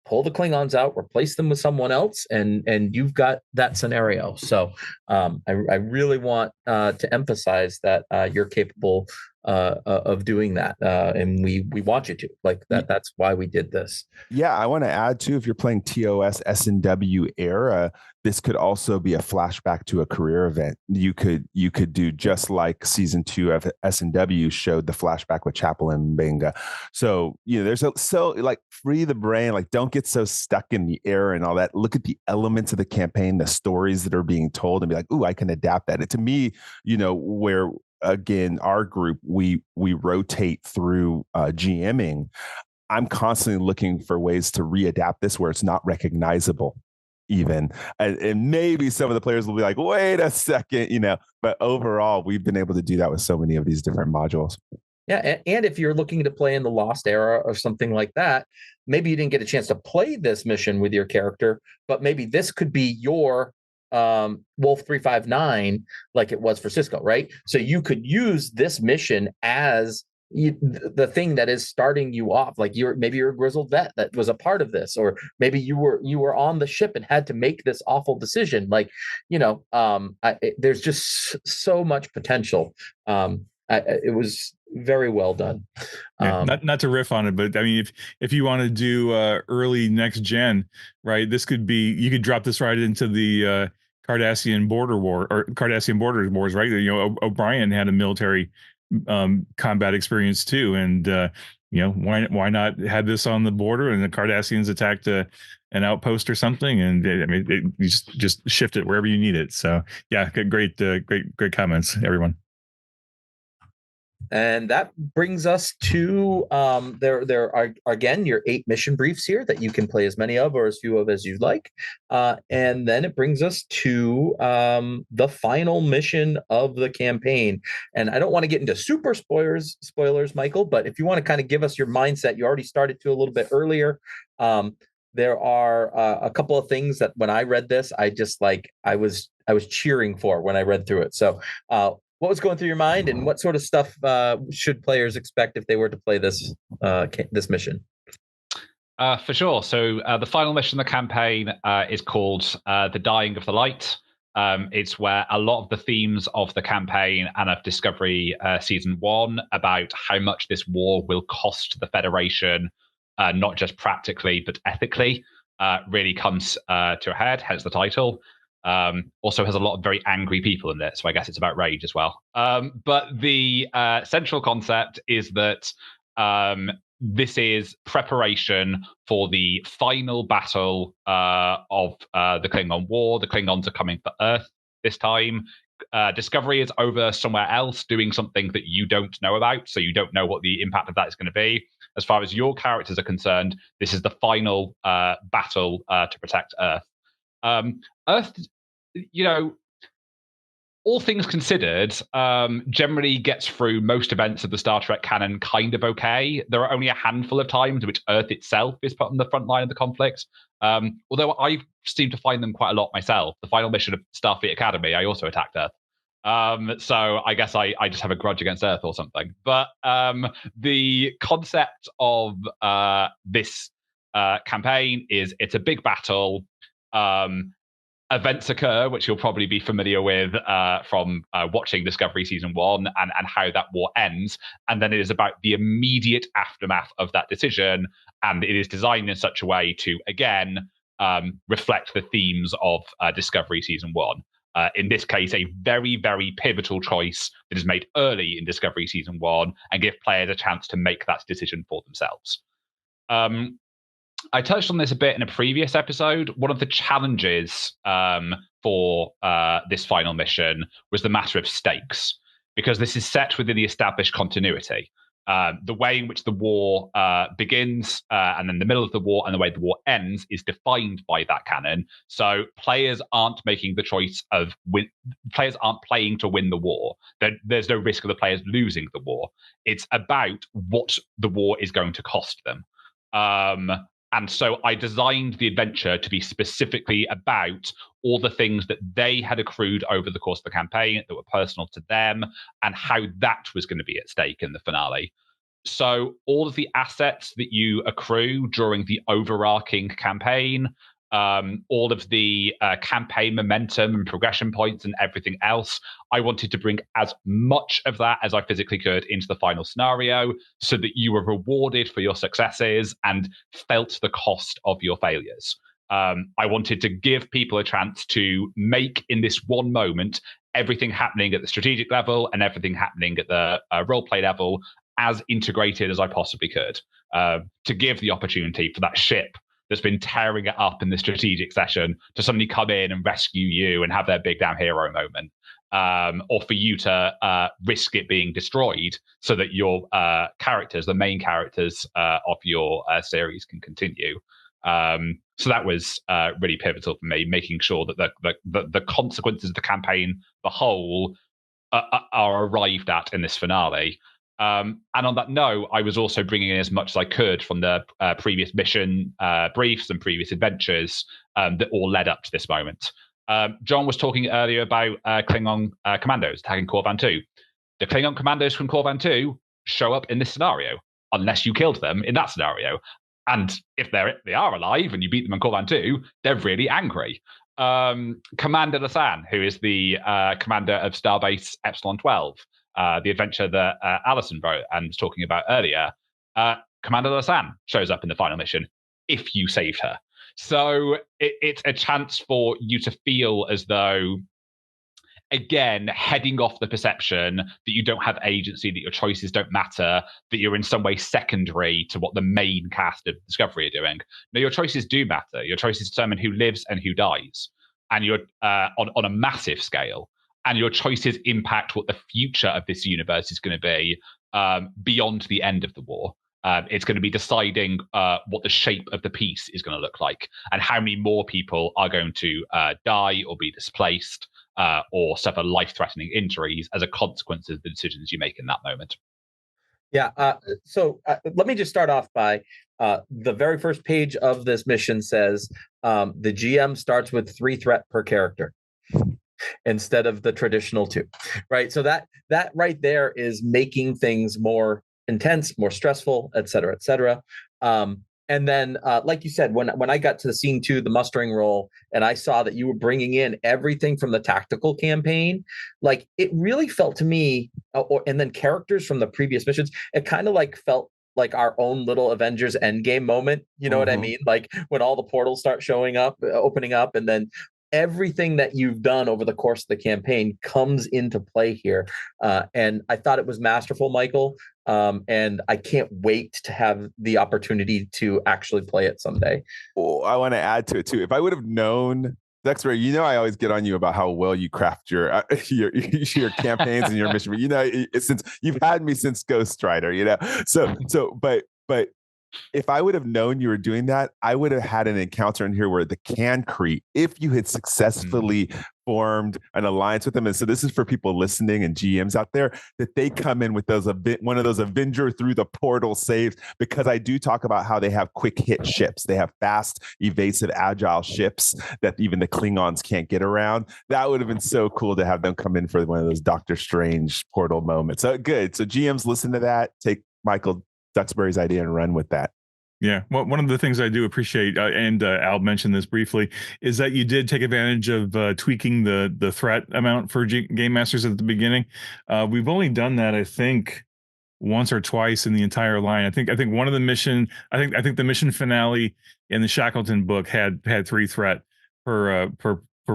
pull the Klingons out, replace them with someone else, and you've got that scenario. So I really want to emphasize that you're capable of doing that, and we want you to. Like that. That's why we did this. Yeah, I want to add too, if you're playing TOS S&W era, this could also be a flashback to a career event. You could do just like season 2 of S&W showed the flashback with Chapel and Benga. So, you know, so like free the brain, like don't get so stuck in the era and all that. Look at the elements of the campaign, the stories that are being told, and be like, ooh, I can adapt that. And to me, you know, where again, our group, we rotate through GMing. I'm constantly looking for ways to readapt this where it's not recognizable even. And maybe some of the players will be like, wait a second, you know, but overall, we've been able to do that with so many of these different modules. Yeah, and if you're looking to play in the Lost Era or something like that, maybe you didn't get a chance to play this mission with your character, but maybe this could be your Wolf 359 like it was for Cisco, right? So you could use this mission as the thing that is starting you off. Like maybe you're a grizzled vet that was a part of this, or maybe you were on the ship and had to make this awful decision. Like, there's just so much potential. It was very well done. Yeah, not to riff on it, but I mean, if you want to do early next gen, right? This could be, you could drop this right into the Cardassian border war or Cardassian border wars, right? O'Brien had a military combat experience too, and why not have this on the border and the Cardassians attacked an outpost or something, and you just shift it wherever you need it. So yeah, great comments, everyone. And that brings us to there are again your 8 mission briefs here that you can play as many of or as few of as you'd like, and then it brings us to the final mission of the campaign. And I don't want to get into super spoilers, Michael, but if you want to kind of give us your mindset, you already started to a little bit earlier. There are a couple of things that when I read this, I was cheering for when I read through it. So. What was going through your mind, and what sort of stuff should players expect if they were to play this mission? For sure. So the final mission of the campaign is called The Dying of the Light. It's where a lot of the themes of the campaign and of Discovery Season 1 about how much this war will cost the Federation, not just practically, but ethically, really comes to a head, hence the title. Also has a lot of very angry people in it, so I guess it's about rage as well. But the central concept is that this is preparation for the final battle of the Klingon War. The Klingons are coming for Earth this time. Discovery is over somewhere else doing something that you don't know about, so you don't know what the impact of that is going to be. As far as your characters are concerned, this is the final battle to protect Earth. Earth, all things considered, generally gets through most events of the Star Trek canon kind of okay. There are only a handful of times in which Earth itself is put on the front line of the conflict. Although I seem to find them quite a lot myself. The final mission of Starfleet Academy, I also attacked Earth. So I guess I just have a grudge against Earth or something. But the concept of this campaign is it's a big battle. Events occur, which you'll probably be familiar with from watching Discovery Season 1 and how that war ends. And then it is about the immediate aftermath of that decision. And it is designed in such a way to, again, reflect the themes of Discovery Season 1. In this case, a very, very pivotal choice that is made early in Discovery Season 1 and give players a chance to make that decision for themselves. I touched on this a bit in a previous episode. One of the challenges for this final mission was the matter of stakes, because this is set within the established continuity. The way in which the war begins and then the middle of the war and the way the war ends is defined by that canon. So players aren't making the choice of players aren't playing to win the war. There's no risk of the players losing the war. It's about what the war is going to cost them. And so I designed the adventure to be specifically about all the things that they had accrued over the course of the campaign that were personal to them and how that was going to be at stake in the finale. So all of the assets that you accrue during the overarching campaign, all of the campaign momentum and progression points and everything else, I wanted to bring as much of that as I physically could into the final scenario so that you were rewarded for your successes and felt the cost of your failures. I wanted to give people a chance to make in this one moment everything happening at the strategic level and everything happening at the roleplay level as integrated as I possibly could, to give the opportunity for that ship that's been tearing it up in the strategic session to suddenly come in and rescue you and have their big damn hero moment, or for you to risk it being destroyed so that your characters, the main characters of your series, can continue. So that was really pivotal for me, making sure that the consequences of the campaign, the whole, are arrived at in this finale. And on that note, I was also bringing in as much as I could from the previous mission briefs and previous adventures that all led up to this moment. John was talking earlier about Klingon commandos attacking Korvan 2. The Klingon commandos from Korvan 2 show up in this scenario unless you killed them in that scenario. And if they are alive and you beat them in Corvan 2, they're really angry. Commander Lasan, who is the commander of Starbase Epsilon 12, the adventure that Alison wrote and was talking about earlier, Commander Lasan shows up in the final mission if you saved her. So it's a chance for you to feel as though, again, heading off the perception that you don't have agency, that your choices don't matter, that you're in some way secondary to what the main cast of Discovery are doing. No, your choices do matter. Your choices determine who lives and who dies, and you're on a massive scale. And your choices impact what the future of this universe is going to be beyond the end of the war. It's going to be deciding what the shape of the peace is going to look like, and how many more people are going to die or be displaced or suffer life-threatening injuries as a consequence of the decisions you make in that moment. Yeah. So let me just start off by the very first page of this mission says the GM starts with 3 threat per character instead of the traditional 2, right? So that right there is making things more intense, more stressful, et cetera, et cetera. And then, like you said, when I got to the scene 2, the mustering roll, and I saw that you were bringing in everything from the tactical campaign, like it really felt to me, and then characters from the previous missions, it kind of like felt like our own little Avengers Endgame moment. You know what I mean? Like when all the portals start showing up, opening up, and then everything that you've done over the course of the campaign comes into play here. And I thought it was masterful, Michael. And I can't wait to have the opportunity to actually play it someday. Oh, I want to add to it too. If I would have known, Duxbury, you know, I always get on you about how well you craft your campaigns and your mission. But you know, since you've had me since Ghost Rider, you know, but if I would have known you were doing that, I would have had an encounter in here where the Cancrete, if you had successfully formed an alliance with them. And so this is for people listening and GMs out there, that they come in with one of those Avenger through the portal saves, because I do talk about how they have quick hit ships. They have fast, evasive, agile ships that even the Klingons can't get around. That would have been so cool to have them come in for one of those Doctor Strange portal moments. So good. So GMs, listen to that. Take Michael Duxbury's idea and run with that. Yeah, well, one of the things I do appreciate, and Al mentioned this briefly, is that you did take advantage of tweaking the threat amount for game masters at the beginning. We've only done that, I think, once or twice in the entire line. I think one of the mission, I think the mission finale in the Shackleton book had 3 threat per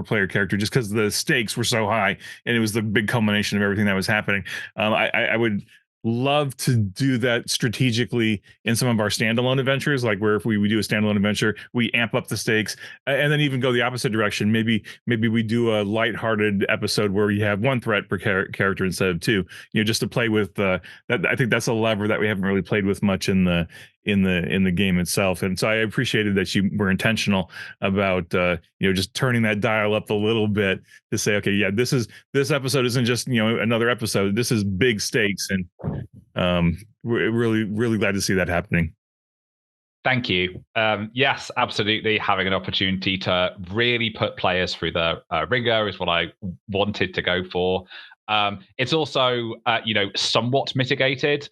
player character, just because the stakes were so high, and it was the big culmination of everything that was happening. I would love to do that strategically in some of our standalone adventures, like where if we do a standalone adventure, we amp up the stakes, and then even go the opposite direction. Maybe we do a lighthearted episode where you have 1 threat per character instead of 2, just to play with that. I think that's a lever that we haven't really played with much in the game itself. And so I appreciated that you were intentional about just turning that dial up a little bit to say, okay, yeah, this episode isn't just another episode. This is big stakes, and we're really glad to see that happening. Thank you. Yes, absolutely. Having an opportunity to really put players through the ringer is what I wanted to go for. It's also, somewhat mitigated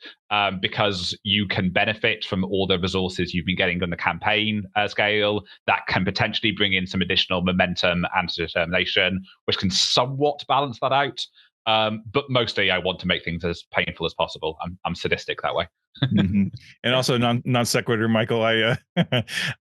because you can benefit from all the resources you've been getting on the campaign scale. That can potentially bring in some additional momentum and determination, which can somewhat balance that out. But mostly, I want to make things as painful as possible. I'm sadistic that way. Mm-hmm. And also non sequitur, Michael. I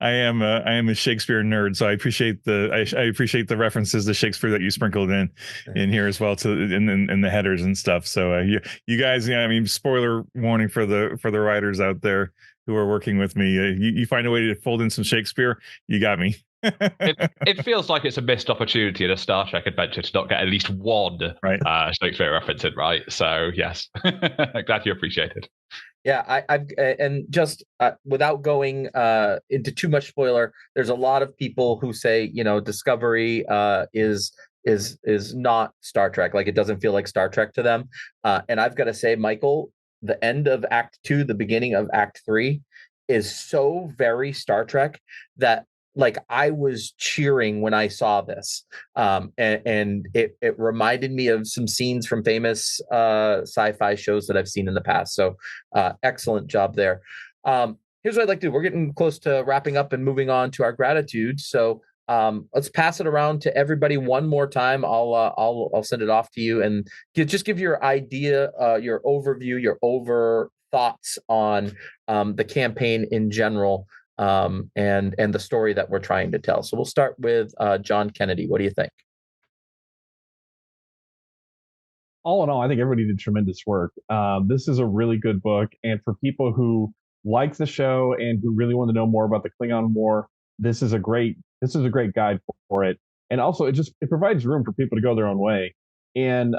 am a Shakespeare nerd, so I appreciate the references to Shakespeare that you sprinkled in here as well, to in the headers and stuff. So you guys, spoiler warning for the writers out there who are working with me. You find a way to fold in some Shakespeare, you got me. It feels like it's a missed opportunity in a Star Trek adventure to not get at least one Shakespeare reference in, right? So yes, glad you appreciate it. Yeah, I've and just without going into too much spoiler, there's a lot of people who say Discovery is not Star Trek, like it doesn't feel like Star Trek to them. And I've got to say, Michael, the end of Act 2, the beginning of Act 3 is so very Star Trek that like I was cheering when I saw this, and it reminded me of some scenes from famous sci-fi shows that I've seen in the past. So excellent job there. Here's what I'd like to do. We're getting close to wrapping up and moving on to our gratitude. So let's pass it around to everybody one more time. I'll send it off to you and just give your idea, your overview, your thoughts on the campaign in general, and the story that we're trying to tell. So we'll start with John Kennedy. What do you think? All in all, I think everybody did tremendous work. This is a really good book, and for people who like the show and who really want to know more about the Klingon War, this is a great guide for it. And also, it provides room for people to go their own way. And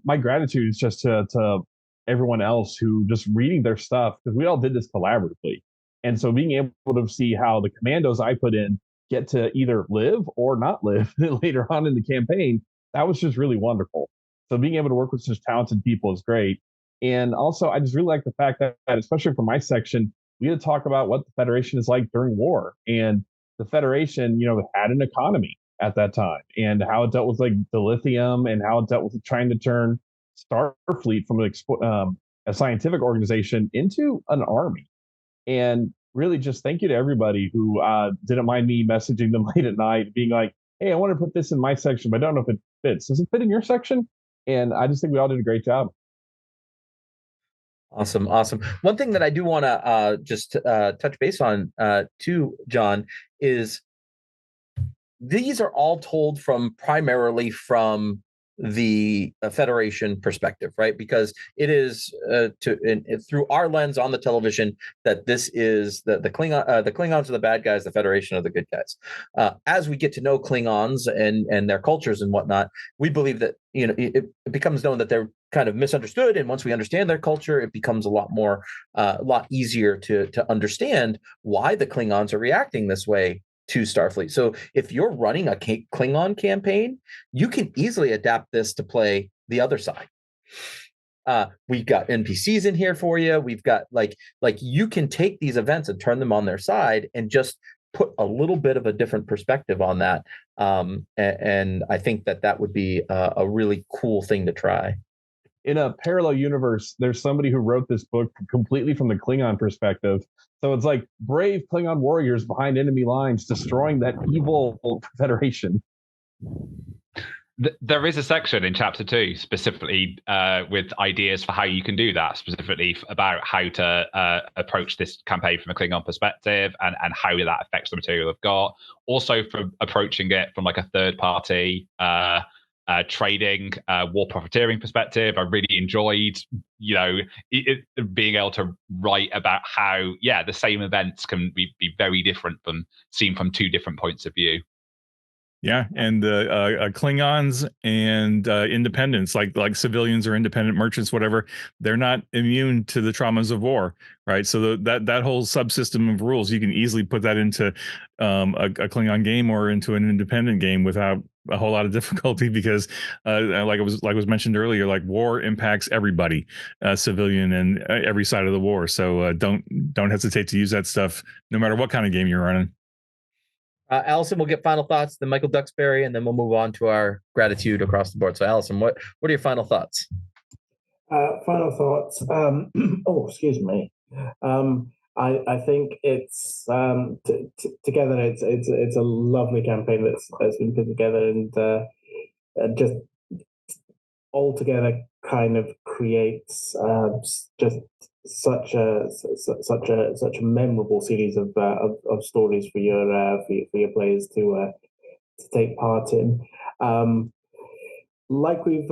my gratitude is just to everyone else who just reading their stuff, because we all did this collaboratively. And so being able to see how the commandos I put in get to either live or not live later on in the campaign, that was just really wonderful. So being able to work with such talented people is great. And also, I just really like the fact that, especially for my section, we had to talk about what the Federation is like during war. And the Federation, had an economy at that time, and how it dealt with like the lithium, and how it dealt with trying to turn Starfleet from a scientific organization into an army. And really just thank you to everybody who didn't mind me messaging them late at night, being like, hey, I want to put this in my section, but I don't know if it fits. Does it fit in your section? And I just think we all did a great job. Awesome. One thing that I do want to just touch base on too, John, is these are all told primarily from the Federation perspective, right? Because it is through our lens on the television that this is the Klingons are the bad guys, the Federation are the good guys. As we get to know Klingons and their cultures and whatnot, we believe that it becomes known that they're kind of misunderstood, and once we understand their culture, it becomes a lot easier to understand why the Klingons are reacting this way to Starfleet. So if you're running a Klingon campaign, you can easily adapt this to play the other side. We've got NPCs in here for you. We've got like you can take these events and turn them on their side and just put a little bit of a different perspective on that. And I think that would be a really cool thing to try. In a parallel universe, there's somebody who wrote this book completely from the Klingon perspective. So it's like brave Klingon warriors behind enemy lines destroying that evil Federation. There is a section in chapter 2 specifically with ideas for how you can do that, specifically about how to approach this campaign from a Klingon perspective, and how that affects the material they've got. Also, from approaching it from like a third party trading, war profiteering perspective. I really enjoyed, being able to write about how, the same events can be very different seen from two different points of view. Yeah, and Klingons and independents, like civilians or independent merchants, whatever, they're not immune to the traumas of war, right? So that whole subsystem of rules, you can easily put that into a Klingon game or into an independent game without a whole lot of difficulty, because like it was mentioned earlier, like war impacts everybody, civilian and every side of the war. So don't hesitate to use that stuff, no matter what kind of game you're running. Alison, we'll get final thoughts, then Michael Duxbury, and then we'll move on to our gratitude across the board. So, Alison, what are your final thoughts? Final thoughts. Excuse me. I think it's together. It's a lovely campaign that's been put together, and just all together kind of creates just such a memorable series of stories for your players to take part in. Like we've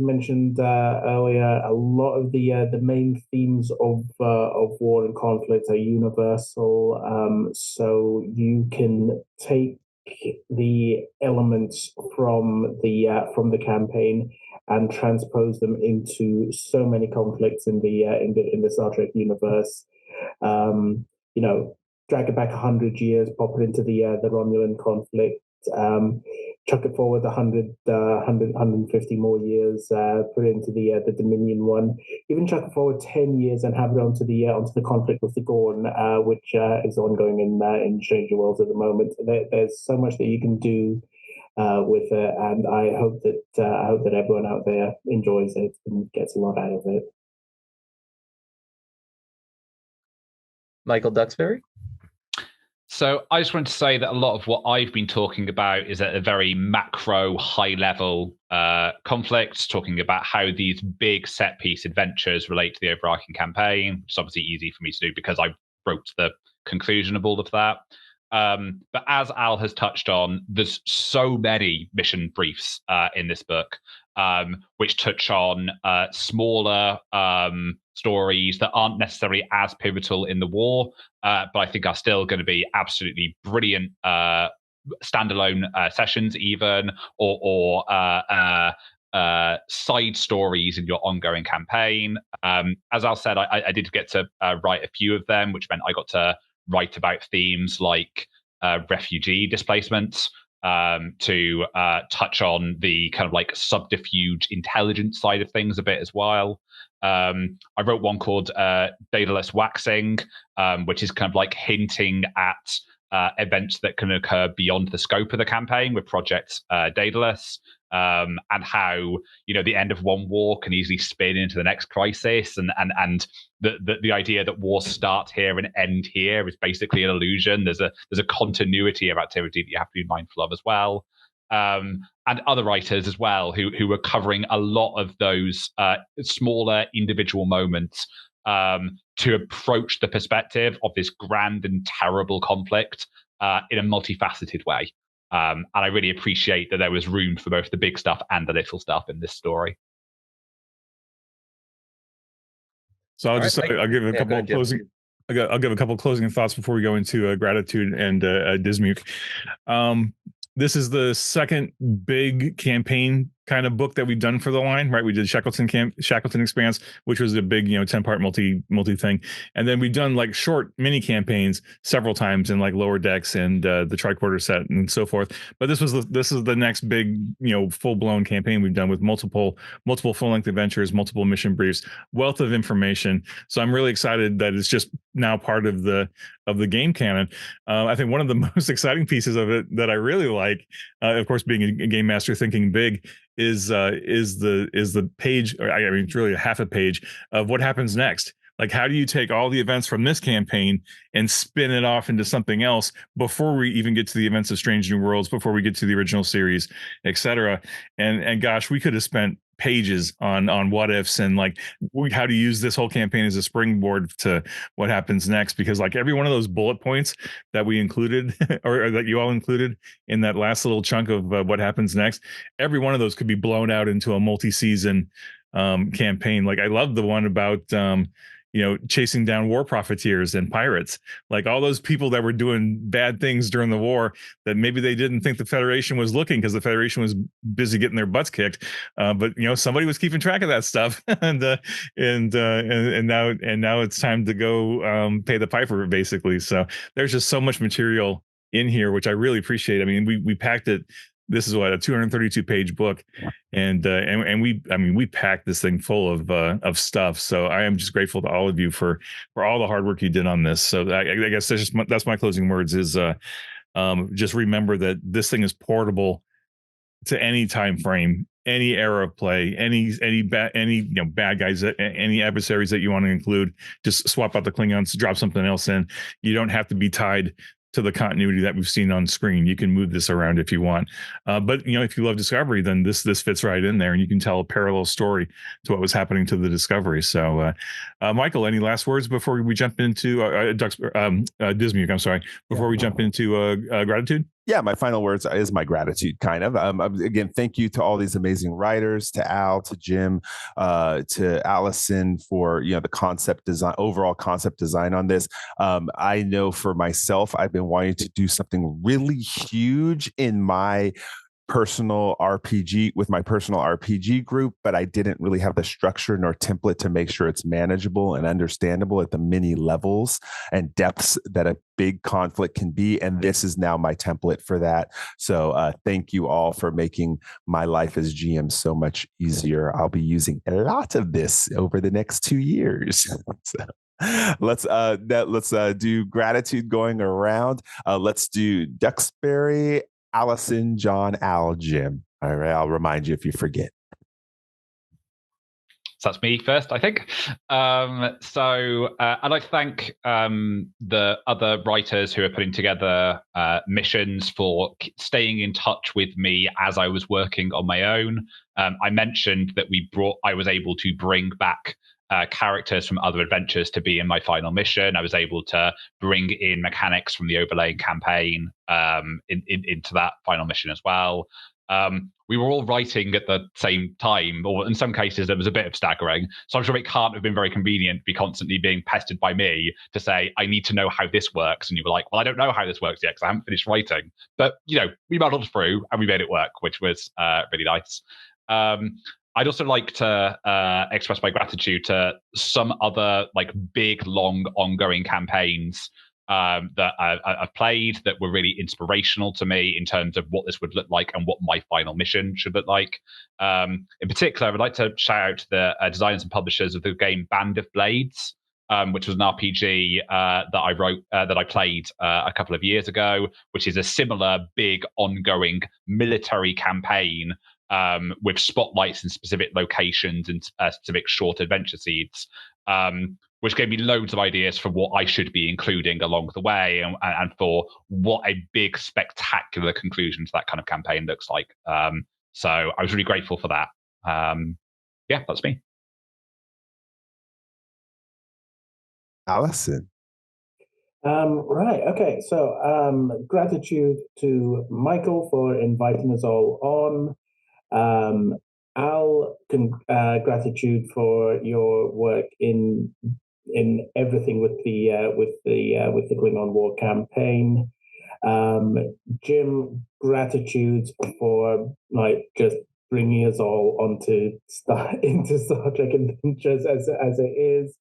mentioned earlier, a lot of the main themes of war and conflict are universal. So you can take the elements from the campaign and transpose them into so many conflicts in the Star Trek universe. Drag it back 100 years, pop it into the Romulan conflict. chuck it forward 150 more years, put it into the Dominion one, even chuck it forward 10 years and have it onto the conflict with the Gorn, which is ongoing in Stranger Worlds at the moment. There's so much that you can do with it, and I hope that everyone out there enjoys it and gets a lot out of it. Michael Duxbury? So I just wanted to say that a lot of what I've been talking about is at a very macro, high-level conflicts, talking about how these big set-piece adventures relate to the overarching campaign, which is obviously easy for me to do because I wrote the conclusion of all of that. But as Al has touched on, there's so many mission briefs in this book, which touch on smaller stories that aren't necessarily as pivotal in the war, but I think are still going to be absolutely brilliant standalone sessions, even or side stories in your ongoing campaign. As Al said, I did get to write a few of them, which meant I got to write about themes like refugee displacements, to touch on the kind of like subterfuge intelligence side of things a bit as well. I wrote one called Daedalus Waxing, which is kind of like hinting at events that can occur beyond the scope of the campaign with Project Daedalus, and how, you know, the end of one war can easily spin into the next crisis, and the idea that wars start here and end here is basically an illusion. There's a continuity of activity that you have to be mindful of as well. And other writers as well who were covering a lot of those smaller individual moments to approach the perspective of this grand and terrible conflict in a multifaceted way. And I really appreciate that there was room for both the big stuff and the little stuff in this story. So I'll give a couple of closing. I'll give a couple of closing thoughts before we go into gratitude and Dismuke. This is the second big campaign kind of book that we've done for the line, right? We did Shackleton Expanse, which was a big, 10-part multi thing. And then we've done like short mini campaigns several times in like Lower Decks and the Tricorder set and so forth. But this is the next big, full-blown campaign we've done with multiple full-length adventures, multiple mission briefs, wealth of information. So I'm really excited that it's just now part of the game canon. I think one of the most exciting pieces of it that I really like, of course, being a game master thinking big, is the page, or I mean, it's really a half a page of what happens next. Like, how do you take all the events from this campaign and spin it off into something else before we even get to the events of Strange New Worlds, before we get to the original series, etc. And gosh, we could have spent pages on what ifs and like how to use this whole campaign as a springboard to what happens next, because like every one of those bullet points that we included or that you all included in that last little chunk of what happens next, every one of those could be blown out into a multi-season campaign. Like I love the one about chasing down war profiteers and pirates, like all those people that were doing bad things during the war that maybe they didn't think the Federation was looking because the Federation was busy getting their butts kicked. But somebody was keeping track of that stuff, and now it's time to go pay the piper, basically. So there's just so much material in here, which I really appreciate. I mean, we packed it. This is what, a 232 page book, and we packed this thing full of stuff. So I am just grateful to all of you for all the hard work you did on this. So I guess that's my closing words is just remember that this thing is portable to any time frame, any era of play, any bad guys, any adversaries that you want to include. Just swap out the Klingons, drop something else in. You don't have to be tied to the continuity that we've seen on screen. You can move this around if you want. But if you love Discovery, then this fits right in there, and you can tell a parallel story to what was happening to the Discovery. So, Michael, any last words before we jump into Dismuke? I'm sorry. Before we jump into gratitude. Yeah, my final words is my gratitude, kind of. Again, thank you to all these amazing writers, to Al, to Jim, to Alison for the concept design, overall concept design on this. I know for myself, I've been wanting to do something really huge in my personal RPG with my personal RPG group, but I didn't really have the structure nor template to make sure it's manageable and understandable at the many levels and depths that a big conflict can be. And this is now my template for that. So thank you all for making my life as GM so much easier. I'll be using a lot of this over the next 2 years. So let's do gratitude going around. Let's do Duxbury, Alison, John, Al, Jim. All right, I'll remind you if you forget. So that's me first, I think. I'd like to thank the other writers who are putting together missions for staying in touch with me as I was working on my own. I mentioned that I was able to bring back characters from other adventures to be in my final mission. I was able to bring in mechanics from the overlaying campaign into that final mission as well. We were all writing at the same time, or in some cases there was a bit of staggering. So I'm sure it can't have been very convenient to be constantly being pestered by me to say, I need to know how this works. And you were like, well, I don't know how this works yet because I haven't finished writing. But, we muddled through and we made it work, which was really nice. I'd also like to express my gratitude to some other big, long, ongoing campaigns that I've played that were really inspirational to me in terms of what this would look like and what my final mission should look like. In particular, I would like to shout out to the designers and publishers of the game Band of Blades, which was an RPG that I wrote, that I played a couple of years ago, which is a similar big ongoing military campaign with spotlights in specific locations and specific short adventure seeds, which gave me loads of ideas for what I should be including along the way and for what a big, spectacular conclusion to that kind of campaign looks like. So I was really grateful for that. Yeah, that's me. Alison. Right. Okay. So gratitude to Michael for inviting us all on. Al, gratitude for your work in everything with the Klingon War campaign. Jim, gratitude for just bringing us all into Star Trek Adventures as it is.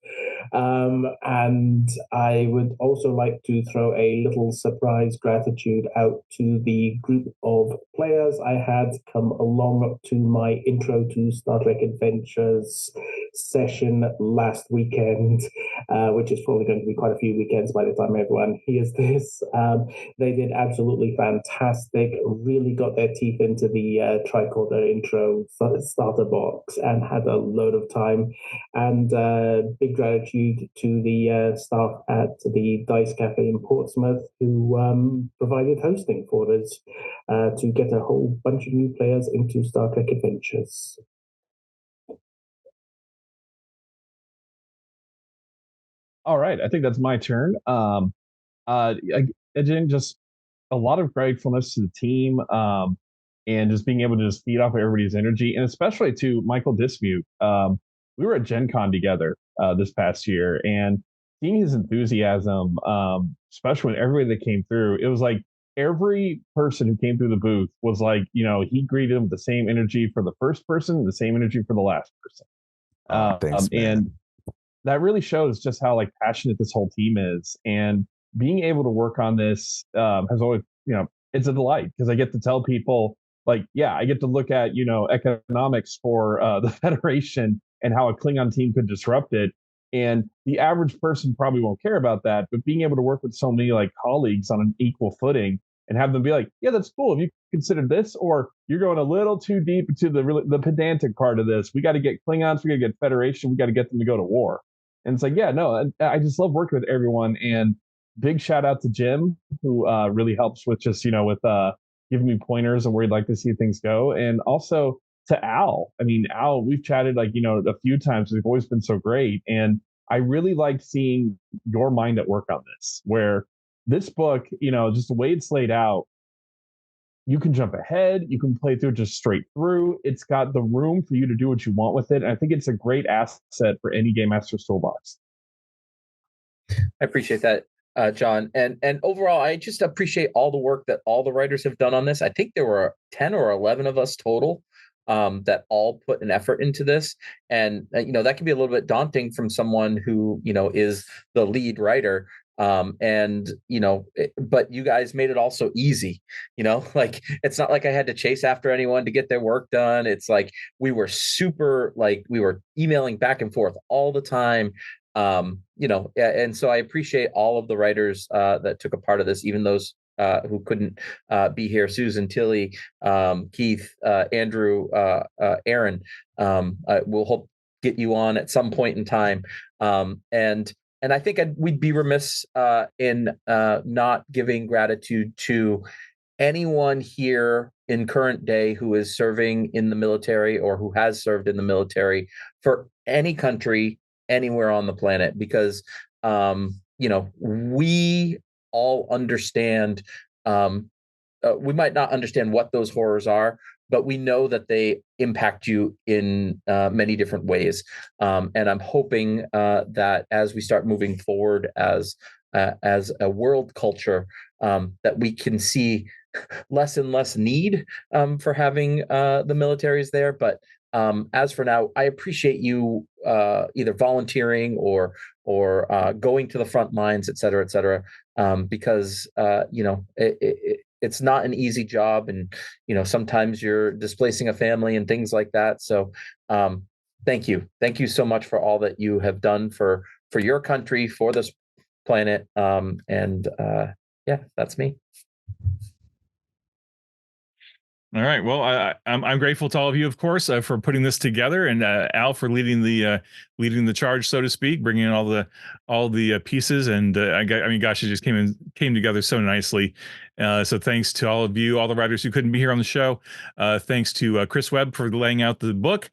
And I would also like to throw a little surprise gratitude out to the group of players I had come along to my intro to Star Trek Adventures session last weekend, which is probably going to be quite a few weekends by the time everyone hears this. They did absolutely fantastic, really got their teeth into the tricorder intro starter box and had a load of time. And big gratitude to the staff at the Dice Cafe in Portsmouth who provided hosting for us to get a whole bunch of new players into Star Trek Adventures. All right, I think that's my turn. Again, just a lot of gratefulness to the team, and just being able to just feed off of everybody's energy, and especially to Michael Dismuke. We were at Gen Con together this past year, and seeing his enthusiasm, especially when everybody that came through, it was like every person who came through the booth was like, he greeted him with the same energy for the first person, the same energy for the last person. Thanks, man. And that really shows just how passionate this whole team is. And being able to work on this has always, it's a delight because I get to tell people I get to look at, economics for the Federation and how a Klingon team could disrupt it. And the average person probably won't care about that, but being able to work with so many colleagues on an equal footing and have them be like, yeah, that's cool. Have you considered this? Or you're going a little too deep into the pedantic part of this. We got to get Klingons. We got to get Federation. We got to get them to go to war. And it's I just love working with everyone. And big shout out to Jim, who really helps with just, with giving me pointers on where he'd like to see things go. And also to Al. I mean, Al, we've chatted a few times. We've always been so great. And I really like seeing your mind at work on this, where this book, just the way it's laid out, you can jump ahead, you can play through it just straight through. It's got the room for you to do what you want with it. And I think it's a great asset for any Game Master's toolbox. I appreciate that. John. And overall, I just appreciate all the work that all the writers have done on this. I think there were 10 or 11 of us total that all put an effort into this. And, that can be a little bit daunting from someone who, is the lead writer. But you guys made it also easy, like it's not like I had to chase after anyone to get their work done. It's like we were we were emailing back and forth all the time. And so I appreciate all of the writers that took a part of this, even those who couldn't be here: Susan, Tilly, Keith, Andrew, Aaron. We'll hope get you on at some point in time. And I think we'd be remiss in not giving gratitude to anyone here in current day who is serving in the military or who has served in the military for any country anywhere on the planet, because we all understand. We might not understand what those horrors are, but we know that they impact you in many different ways. And I'm hoping that as we start moving forward as a world culture, that we can see less and less need for having the militaries there. But as for now, I appreciate you either volunteering or going to the front lines, et cetera, because it's not an easy job, and sometimes you're displacing a family and things like that. So thank you so much for all that you have done for your country, for this planet. Yeah, that's me. All right. Well, I'm grateful to all of you, of course, for putting this together, and Al for leading the charge, so to speak, bringing in all the pieces. And gosh, it just came together so nicely. So thanks to all of you, all the writers who couldn't be here on the show. Thanks to Chris Webb for laying out the book,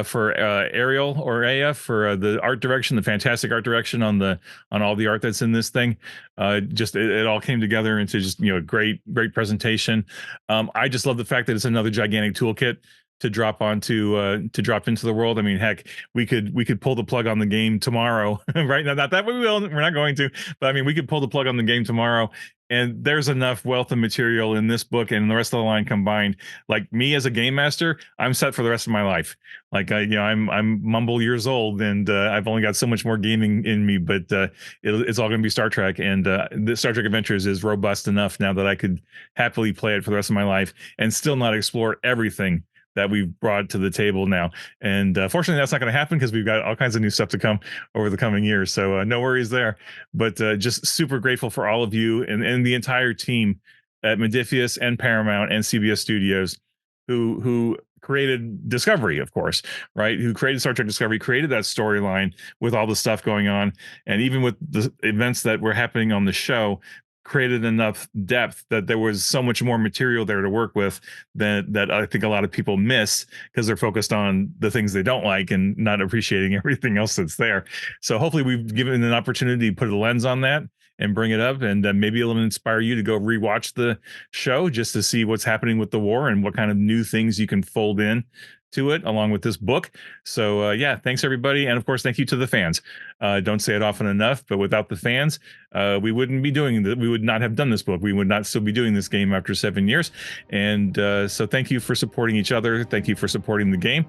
for Ariel or Aya for the art direction, the fantastic art direction on all the art that's in this thing. It all came together into just great presentation. I just love the fact that it's another gigantic toolkit to drop into the world. I mean, heck, we could pull the plug on the game tomorrow, right? Now, not that we will, we're not going to, but I mean, we could pull the plug on the game tomorrow, and there's enough wealth of material in this book and the rest of the line combined. Like, me as a game master, I'm set for the rest of my life. Like, I'm mumble years old, and I've only got so much more gaming in me, but it's all going to be Star Trek, and the Star Trek Adventures is robust enough now that I could happily play it for the rest of my life and still not explore everything that we've brought to the table now. And fortunately, that's not going to happen because we've got all kinds of new stuff to come over the coming years. So no worries there. But just super grateful for all of you and the entire team at Modiphius and Paramount and CBS Studios who created Discovery, of course, right? Who created Star Trek Discovery, created that storyline with all the stuff going on. And even with the events that were happening on the show, created enough depth that there was so much more material there to work with that I think a lot of people miss because they're focused on the things they don't like and not appreciating everything else that's there. So hopefully we've given an opportunity to put a lens on that and bring it up, and maybe it'll inspire you to go rewatch the show just to see what's happening with the war and what kind of new things you can fold in to it along with this book. So yeah, thanks everybody, and of course thank you to the fans. Don't say it often enough, but without the fans, we wouldn't be doing we would not have done this book. We would not still be doing this game after 7 years. And so thank you for supporting each other. Thank you for supporting the game.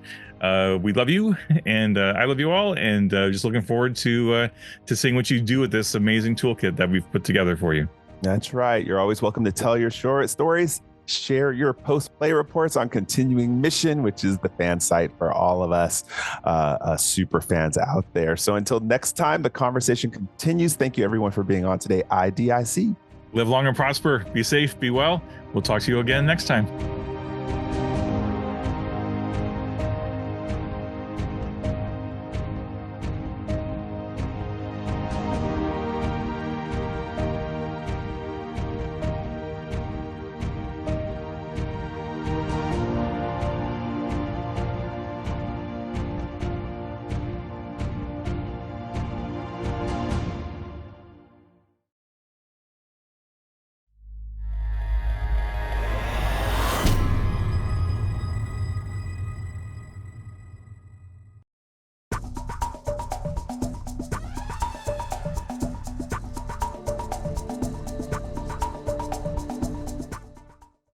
We love you, and I love you all, and just looking forward to seeing what you do with this amazing toolkit that we've put together for you. That's right. You're always welcome to tell your short stories. Share your post-play reports on Continuing Mission, which is the fan site for all of us super fans out there. So until next time, the conversation continues. Thank you, everyone, for being on today. IDIC. Live long and prosper. Be safe. Be well. We'll talk to you again next time.